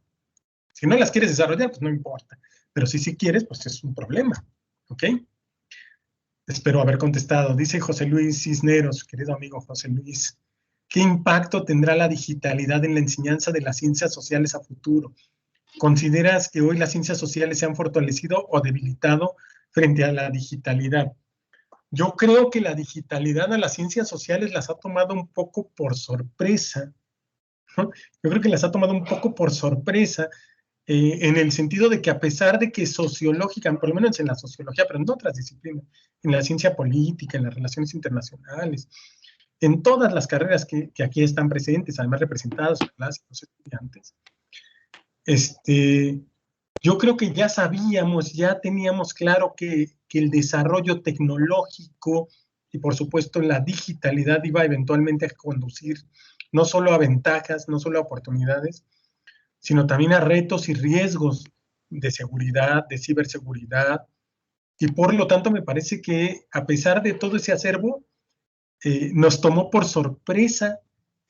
S2: Si no las quieres desarrollar, pues no importa, pero si sí quieres, pues es un problema, ¿ok? Espero haber contestado. Dice José Luis Cisneros, querido amigo José Luis, ¿qué impacto tendrá la digitalidad en la enseñanza de las ciencias sociales a futuro? ¿Consideras que hoy las ciencias sociales se han fortalecido o debilitado frente a la digitalidad? Yo creo que la digitalidad a las ciencias sociales las ha tomado un poco por sorpresa, ¿no? Yo creo que las ha tomado un poco por sorpresa, en el sentido de que a pesar de que sociológica, por lo menos en la sociología, pero en otras disciplinas, en la ciencia política, en las relaciones internacionales, en todas las carreras que aquí están presentes, además representadas por las y los estudiantes, yo creo que ya sabíamos, ya teníamos claro que el desarrollo tecnológico y por supuesto la digitalidad iba eventualmente a conducir no solo a ventajas, no solo a oportunidades, sino también a retos y riesgos de seguridad, de ciberseguridad, y por lo tanto me parece que a pesar de todo ese acervo, nos tomó por sorpresa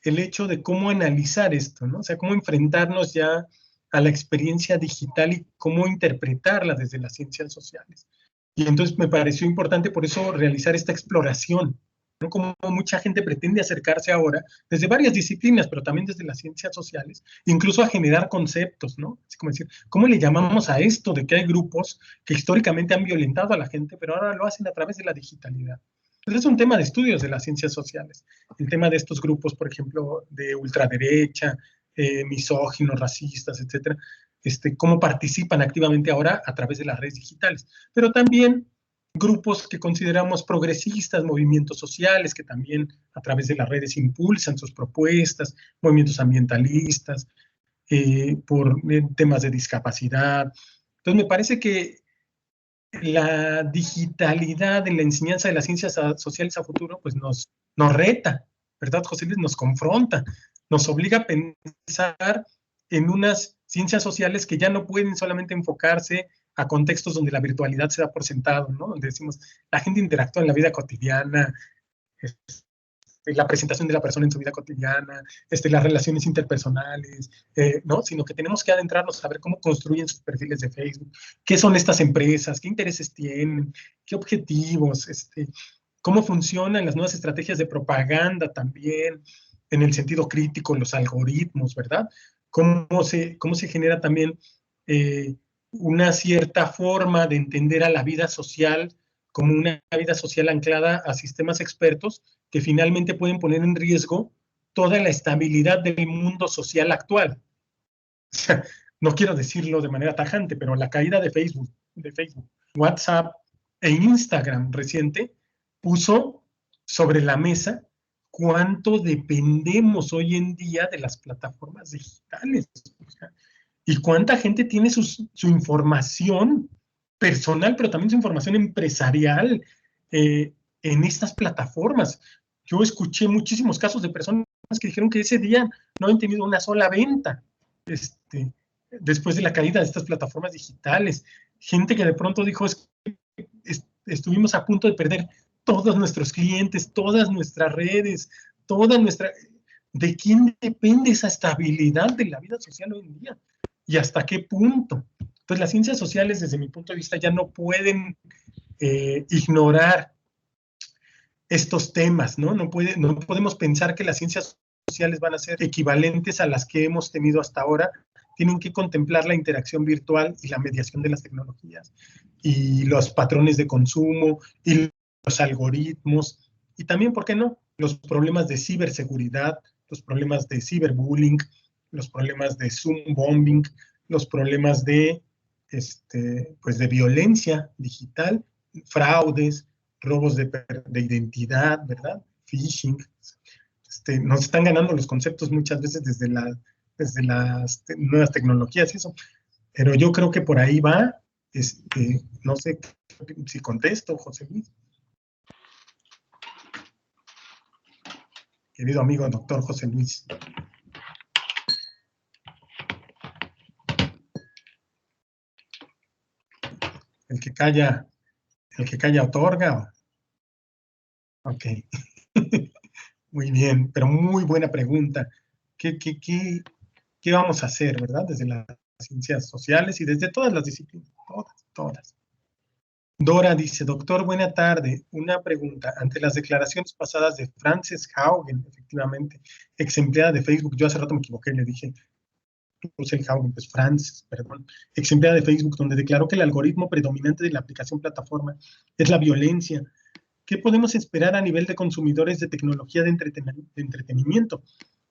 S2: el hecho de cómo analizar esto, ¿no? O sea, cómo enfrentarnos ya a la experiencia digital y cómo interpretarla desde las ciencias sociales. Y entonces me pareció importante por eso realizar esta exploración, ¿no? Como mucha gente pretende acercarse ahora desde varias disciplinas, pero también desde las ciencias sociales, incluso a generar conceptos, ¿no? Así como decir, ¿cómo le llamamos a esto de que hay grupos que históricamente han violentado a la gente, pero ahora lo hacen a través de la digitalidad? Entonces es un tema de estudios de las ciencias sociales. El tema de estos grupos, por ejemplo, de ultraderecha, misóginos, racistas, etcétera, cómo participan activamente ahora a través de las redes digitales. Pero también grupos que consideramos progresistas, movimientos sociales que también a través de las redes impulsan sus propuestas, movimientos ambientalistas, por temas de discapacidad. Entonces me parece que la digitalidad en la enseñanza de las ciencias sociales a futuro pues nos reta, ¿verdad, José Luis? Nos confronta, nos obliga a pensar en unas ciencias sociales que ya no pueden solamente enfocarse a contextos donde la virtualidad se da por sentado, ¿no? Donde decimos, la gente interactúa en la vida cotidiana, la presentación de la persona en su vida cotidiana, las relaciones interpersonales, ¿no? Sino que tenemos que adentrarnos a ver cómo construyen sus perfiles de Facebook, qué son estas empresas, qué intereses tienen, qué objetivos, cómo funcionan las nuevas estrategias de propaganda también, en el sentido crítico, los algoritmos, ¿verdad? Cómo se genera también una cierta forma de entender a la vida social como una vida social anclada a sistemas expertos que finalmente pueden poner en riesgo toda la estabilidad del mundo social actual. O sea, no quiero decirlo de manera tajante, pero la caída de Facebook, WhatsApp e Instagram reciente puso sobre la mesa cuánto dependemos hoy en día de las plataformas digitales. O sea, y cuánta gente tiene su información personal, pero también su información empresarial en estas plataformas. Yo escuché muchísimos casos de personas que dijeron que ese día no han tenido una sola venta después de la caída de estas plataformas digitales. Gente que de pronto dijo, estuvimos a punto de perder todos nuestros clientes, todas nuestras redes, toda nuestra... ¿De quién depende esa estabilidad de la vida social hoy en día? ¿Y hasta qué punto? Pues las ciencias sociales, desde mi punto de vista, ya no pueden ignorar estos temas, ¿no? No podemos pensar que las ciencias sociales van a ser equivalentes a las que hemos tenido hasta ahora. Tienen que contemplar la interacción virtual y la mediación de las tecnologías, y los patrones de consumo, y los algoritmos, y también, ¿por qué no?, los problemas de ciberseguridad, los problemas de ciberbullying, los problemas de Zoom bombing, los problemas de, pues de violencia digital, fraudes, robos de identidad, ¿verdad? Phishing. Nos están ganando los conceptos muchas veces desde las nuevas tecnologías y eso. Pero yo creo que por ahí va, no sé si contesto, José Luis. Querido amigo, doctor José Luis. El que calla otorga. Ok. Muy bien, pero muy buena pregunta. ¿Qué vamos a hacer, verdad? Desde las ciencias sociales y desde todas las disciplinas, todas. Dora dice, doctor, buena tarde. Una pregunta. Ante las declaraciones pasadas de Frances Haugen, efectivamente, ex empleada de Facebook, yo hace rato me equivoqué, le dije Russell Haugen, pues Frances, perdón, ex empleada de Facebook, donde declaró que el algoritmo predominante de la aplicación plataforma es la violencia. ¿Qué podemos esperar a nivel de consumidores de tecnología de entretenimiento?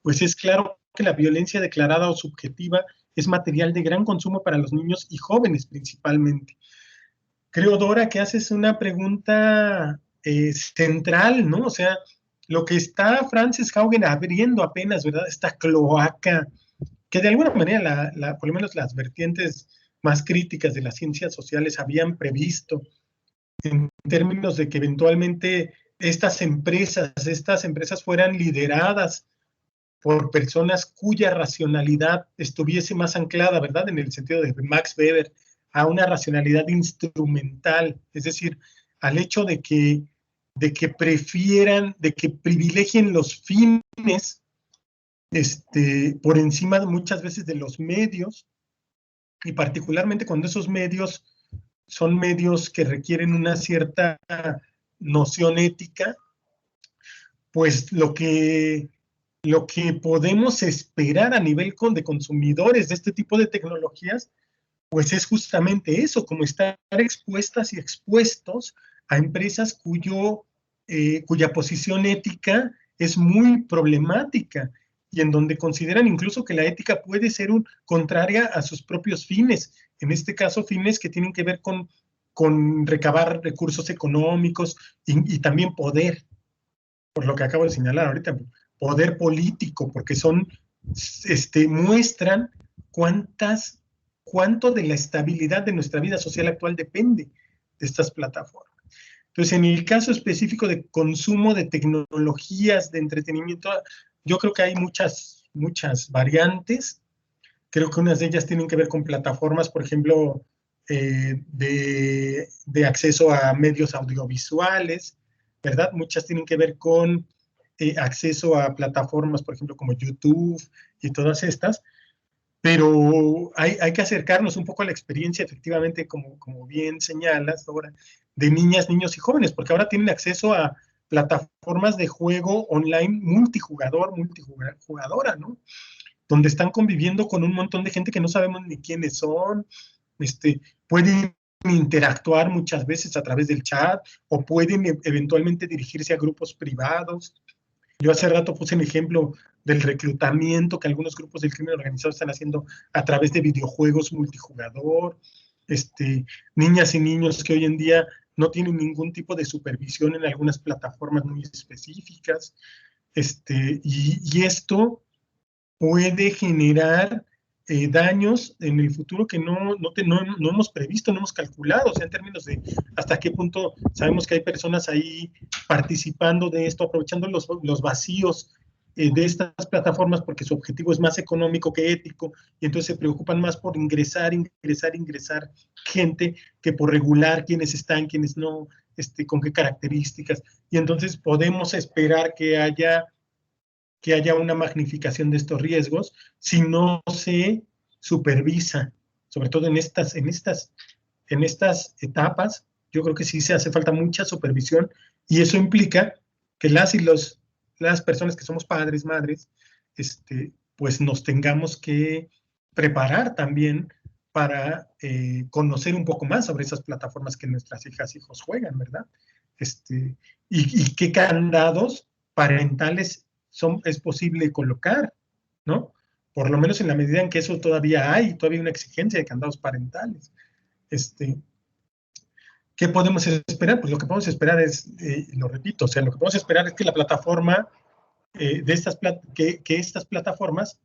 S2: Pues es claro que la violencia declarada o subjetiva es material de gran consumo para los niños y jóvenes principalmente. Creo, Dora, que haces una pregunta central, ¿no? O sea, lo que está Frances Haugen abriendo apenas, ¿verdad? Esta cloaca, que de alguna manera, por lo menos las vertientes más críticas de las ciencias sociales habían previsto, en términos de que eventualmente estas empresas fueran lideradas por personas cuya racionalidad estuviese más anclada, ¿verdad? En el sentido de Max Weber, a una racionalidad instrumental, es decir, al hecho de que de que privilegien los fines por encima muchas veces de los medios, y particularmente cuando esos medios son medios que requieren una cierta noción ética, pues lo que podemos esperar a nivel de consumidores de este tipo de tecnologías, pues es justamente eso, como estar expuestas y expuestos a empresas cuya posición ética es muy problemática y en donde consideran incluso que la ética puede ser contraria a sus propios fines, en este caso fines que tienen que ver con recabar recursos económicos y también poder, por lo que acabo de señalar ahorita, poder político, porque muestran cuánto de la estabilidad de nuestra vida social actual depende de estas plataformas. Entonces, en el caso específico de consumo de tecnologías de entretenimiento, yo creo que hay muchas variantes. Creo que unas de ellas tienen que ver con plataformas, por ejemplo, de acceso a medios audiovisuales, ¿verdad? Muchas tienen que ver con acceso a plataformas, por ejemplo, como YouTube y todas estas, pero hay que acercarnos un poco a la experiencia, efectivamente, como bien señalas ahora, de niñas, niños y jóvenes, porque ahora tienen acceso a plataformas de juego online multijugadora, ¿no? Donde están conviviendo con un montón de gente que no sabemos ni quiénes son, pueden interactuar muchas veces a través del chat o pueden eventualmente dirigirse a grupos privados. Yo hace rato puse un ejemplo del reclutamiento que algunos grupos del crimen organizado están haciendo a través de videojuegos multijugador, niñas y niños que hoy en día no tienen ningún tipo de supervisión en algunas plataformas muy específicas, y esto puede generar daños en el futuro que no hemos previsto, no hemos calculado, o sea, en términos de hasta qué punto sabemos que hay personas ahí participando de esto, aprovechando los vacíos de estas plataformas porque su objetivo es más económico que ético, y entonces se preocupan más por ingresar gente que por regular quiénes están, quiénes no, con qué características, y entonces podemos esperar que haya una magnificación de estos riesgos si no se supervisa, sobre todo en estas etapas. Yo creo que sí se hace falta mucha supervisión, y eso implica que las personas que somos padres, madres, pues nos tengamos que preparar también para conocer un poco más sobre esas plataformas que nuestras hijas, hijos juegan, ¿verdad? Y qué candados parentales es posible colocar, ¿no? Por lo menos en la medida en que eso todavía hay una exigencia de candados parentales. ¿Qué podemos esperar? Pues lo que podemos esperar es, lo repito, o sea, lo que podemos esperar es que la plataforma, que estas plataformas,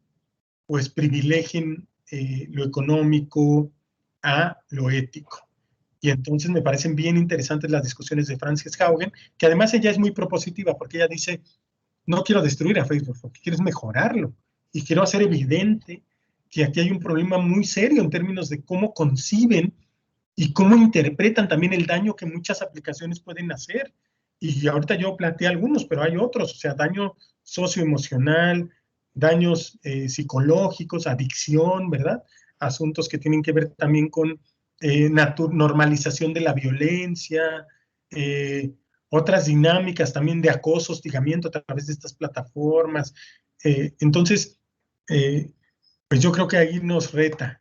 S2: pues privilegien lo económico a lo ético. Y entonces me parecen bien interesantes las discusiones de Frances Haugen, que además ella es muy propositiva, porque ella dice, no quiero destruir a Facebook, lo que quiero es mejorarlo. Y quiero hacer evidente que aquí hay un problema muy serio en términos de cómo conciben y cómo interpretan también el daño que muchas aplicaciones pueden hacer. Y ahorita yo planteé algunos, pero hay otros, o sea, daño socioemocional, daños psicológicos, adicción, ¿verdad? Asuntos que tienen que ver también con normalización de la violencia, otras dinámicas también de acoso, hostigamiento a través de estas plataformas. Entonces, pues yo creo que ahí nos reta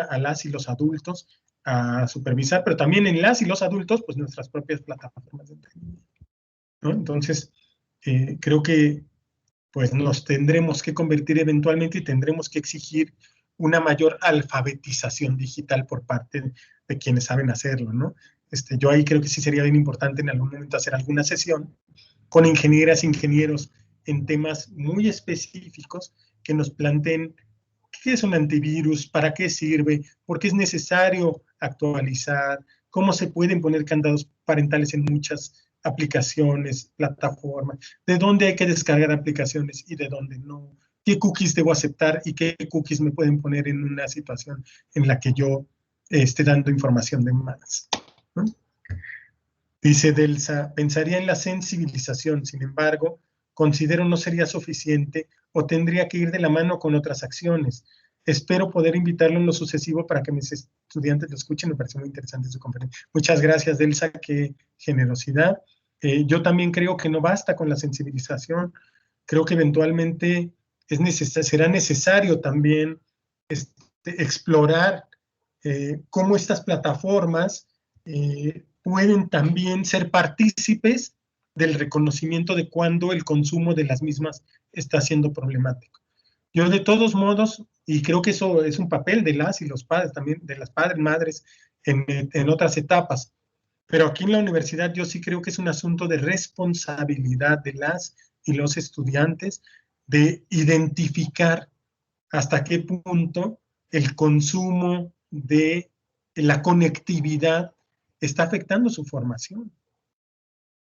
S2: a las y los adultos a supervisar, pero también en las y los adultos, pues nuestras propias plataformas de entretenimiento, ¿no? Entonces, creo que pues nos tendremos que convertir eventualmente y tendremos que exigir una mayor alfabetización digital por parte de quienes saben hacerlo, ¿no? Yo ahí creo que sí sería bien importante en algún momento hacer alguna sesión con ingenieras, ingenieros en temas muy específicos que nos planteen qué es un antivirus, para qué sirve, por qué es necesario actualizar, cómo se pueden poner candados parentales en muchas aplicaciones, plataformas, de dónde hay que descargar aplicaciones y de dónde no, qué cookies debo aceptar y qué cookies me pueden poner en una situación en la que yo esté dando información de más, ¿no? Dice Delsa, pensaría en la sensibilización, sin embargo, considero no sería suficiente o tendría que ir de la mano con otras acciones. Espero poder invitarlo en lo sucesivo para que mis estudiantes lo escuchen. Me parece muy interesante su conferencia. Muchas gracias, Delsa, qué generosidad. Yo también creo que no basta con la sensibilización. Creo que eventualmente será necesario también explorar cómo estas plataformas pueden también ser partícipes del reconocimiento de cuando el consumo de las mismas está siendo problemático. Yo de todos modos, y creo que eso es un papel de las y los padres, también de las padres, madres, en otras etapas, pero aquí en la universidad yo sí creo que es un asunto de responsabilidad de las y los estudiantes de identificar hasta qué punto el consumo de la conectividad está afectando su formación.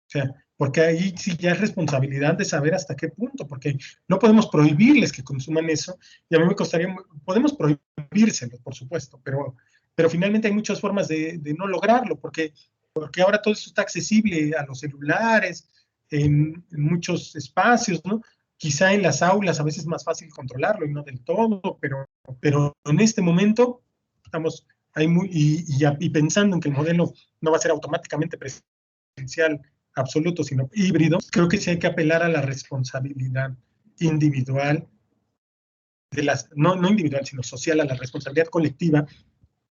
S2: O sea, porque ahí sí ya es responsabilidad de saber hasta qué punto, porque no podemos prohibirles que consuman eso, y a mí me costaría, podemos prohibírselo, por supuesto, pero finalmente hay muchas formas de no lograrlo, porque ahora todo eso está accesible a los celulares, en muchos espacios, ¿no? Quizá en las aulas a veces es más fácil controlarlo y no del todo, pero en este momento estamos ahí y pensando en que el modelo no va a ser automáticamente presencial absoluto, sino híbrido, creo que sí hay que apelar a la responsabilidad individual, no individual, sino social, a la responsabilidad colectiva,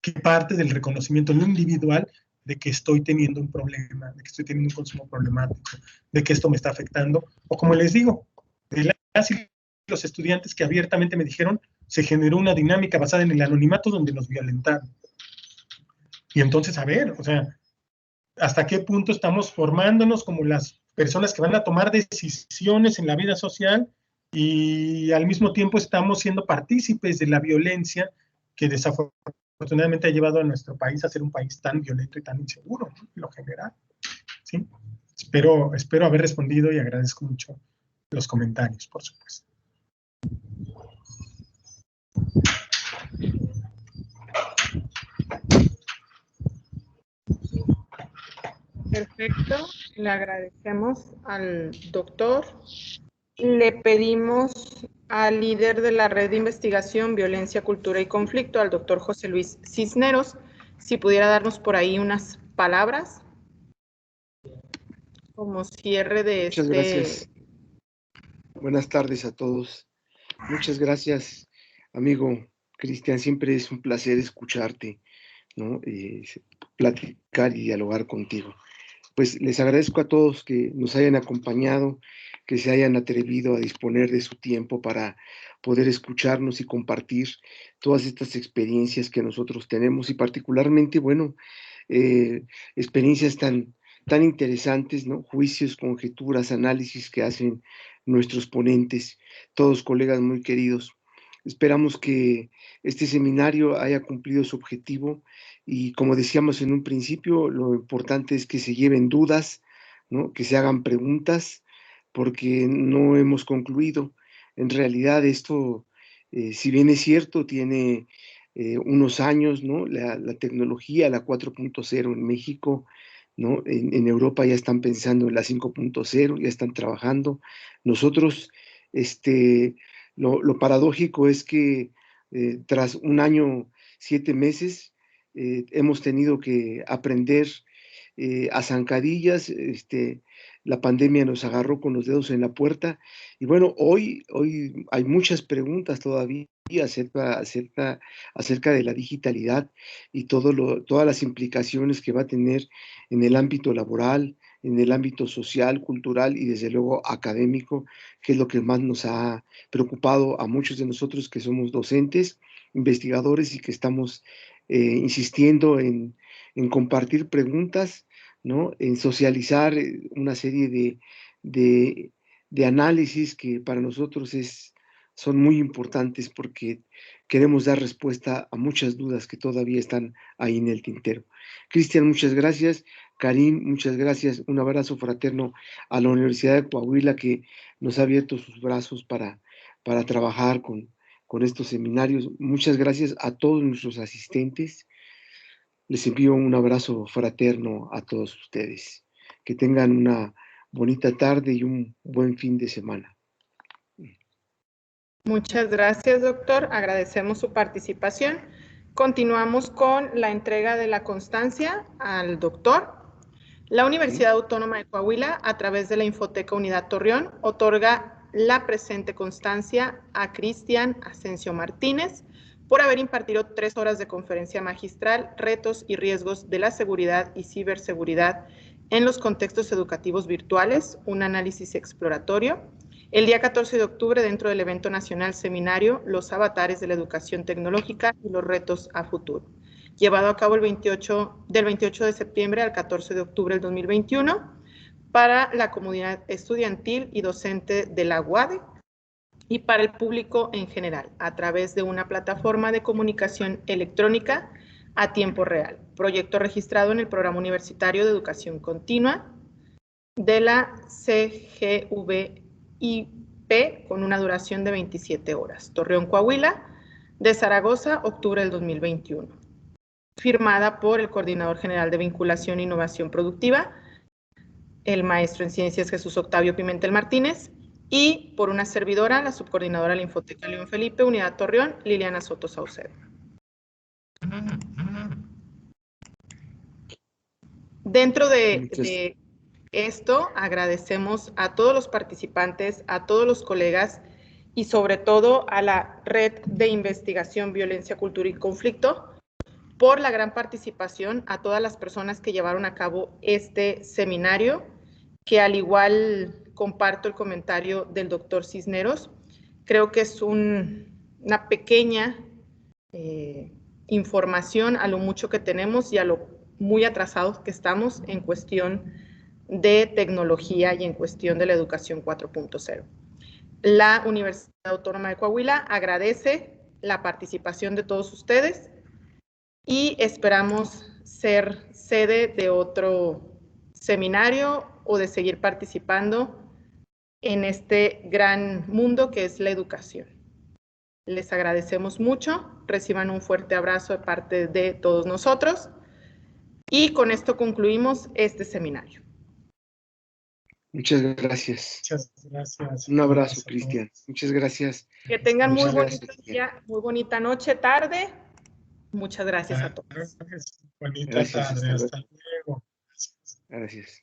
S2: que parte del reconocimiento no individual de que estoy teniendo un problema, de que estoy teniendo un consumo problemático, de que esto me está afectando, o como les digo, de las y los estudiantes que abiertamente me dijeron, se generó una dinámica basada en el anonimato donde nos violentaron. Y entonces, a ver, o sea, hasta qué punto estamos formándonos como las personas que van a tomar decisiones en la vida social y al mismo tiempo estamos siendo partícipes de la violencia que desafortunadamente ha llevado a nuestro país a ser un país tan violento y tan inseguro, ¿no? En lo general. ¿Sí? Espero haber respondido y agradezco mucho los comentarios, por supuesto.
S1: Perfecto, le agradecemos al doctor. Le pedimos al líder de la red de investigación Violencia, Cultura y Conflicto, al doctor José Luis Cisneros, si pudiera darnos por ahí unas palabras como cierre de
S3: Muchas gracias. Buenas tardes a todos. Muchas gracias, amigo Cristian. Siempre es un placer escucharte, ¿no? Platicar y dialogar contigo. Pues les agradezco a todos que nos hayan acompañado, que se hayan atrevido a disponer de su tiempo para poder escucharnos y compartir todas estas experiencias que nosotros tenemos y particularmente, bueno, experiencias tan interesantes, ¿no? Juicios, conjeturas, análisis que hacen nuestros ponentes, todos colegas muy queridos. Esperamos que este seminario haya cumplido su objetivo y, como decíamos en un principio, lo importante es que se lleven dudas, ¿no? Que se hagan preguntas, porque no hemos concluido. En realidad esto, si bien es cierto, tiene unos años, ¿no? La tecnología, la 4.0 en México, ¿no? En Europa ya están pensando en la 5.0, ya están trabajando. Nosotros, lo paradójico es que tras un año, 7 meses, hemos tenido que aprender a zancadillas. La pandemia nos agarró con los dedos en la puerta y bueno, hoy hay muchas preguntas todavía acerca de la digitalidad y todas las implicaciones que va a tener en el ámbito laboral, en el ámbito social, cultural y desde luego académico, que es lo que más nos ha preocupado a muchos de nosotros que somos docentes, investigadores y que estamos insistiendo en compartir preguntas, ¿no? En socializar una serie de análisis que para nosotros son muy importantes porque queremos dar respuesta a muchas dudas que todavía están ahí en el tintero. Cristian, muchas gracias. Karim, muchas gracias. Un abrazo fraterno a la Universidad de Coahuila que nos ha abierto sus brazos para trabajar con estos seminarios. Muchas gracias a todos nuestros asistentes. Les envío un abrazo fraterno a todos ustedes. Que tengan una bonita tarde y un buen fin de semana.
S1: Muchas gracias, doctor. Agradecemos su participación. Continuamos con la entrega de la constancia al doctor. La Universidad Autónoma de Coahuila, a través de la Infoteca Unidad Torreón, otorga la presente constancia a Cristian Asensio Martínez por haber impartido 3 horas de conferencia magistral, retos y riesgos de la seguridad y ciberseguridad en los contextos educativos virtuales, un análisis exploratorio, el día 14 de octubre dentro del evento nacional seminario Los avatares de la educación tecnológica y los retos a futuro, llevado a cabo del 28 de septiembre al 14 de octubre del 2021 para la comunidad estudiantil y docente de la UADE y para el público en general, a través de una plataforma de comunicación electrónica a tiempo real. Proyecto registrado en el Programa Universitario de Educación Continua de la CGVIP con una duración de 27 horas. Torreón, Coahuila, de Zaragoza, octubre del 2021. Firmada por el Coordinador General de Vinculación e Innovación Productiva, el maestro en Ciencias Jesús Octavio Pimentel Martínez, y por una servidora, la subcoordinadora de la Infoteca León Felipe, Unidad Torreón, Liliana Soto Saucedo. Dentro de esto, agradecemos a todos los participantes, a todos los colegas y sobre todo a la Red de Investigación, Violencia, Cultura y Conflicto por la gran participación, a todas las personas que llevaron a cabo este seminario, que al igual comparto el comentario del doctor Cisneros, creo que es una pequeña información a lo mucho que tenemos y a lo muy atrasados que estamos en cuestión de tecnología y en cuestión de la educación 4.0. La Universidad Autónoma de Coahuila agradece la participación de todos ustedes y esperamos ser sede de otro seminario o de seguir participando en este gran mundo que es la educación. Les agradecemos mucho, reciban un fuerte abrazo de parte de todos nosotros y con esto concluimos este seminario.
S3: Muchas gracias.
S2: Muchas gracias.
S3: Un abrazo, Cristian. Muchas gracias.
S1: Que tengan muy bonito día, muy bonita noche, tarde. Muchas gracias a todos.
S2: Bonita
S3: Gracias,
S2: tarde. Hasta luego.
S3: Gracias.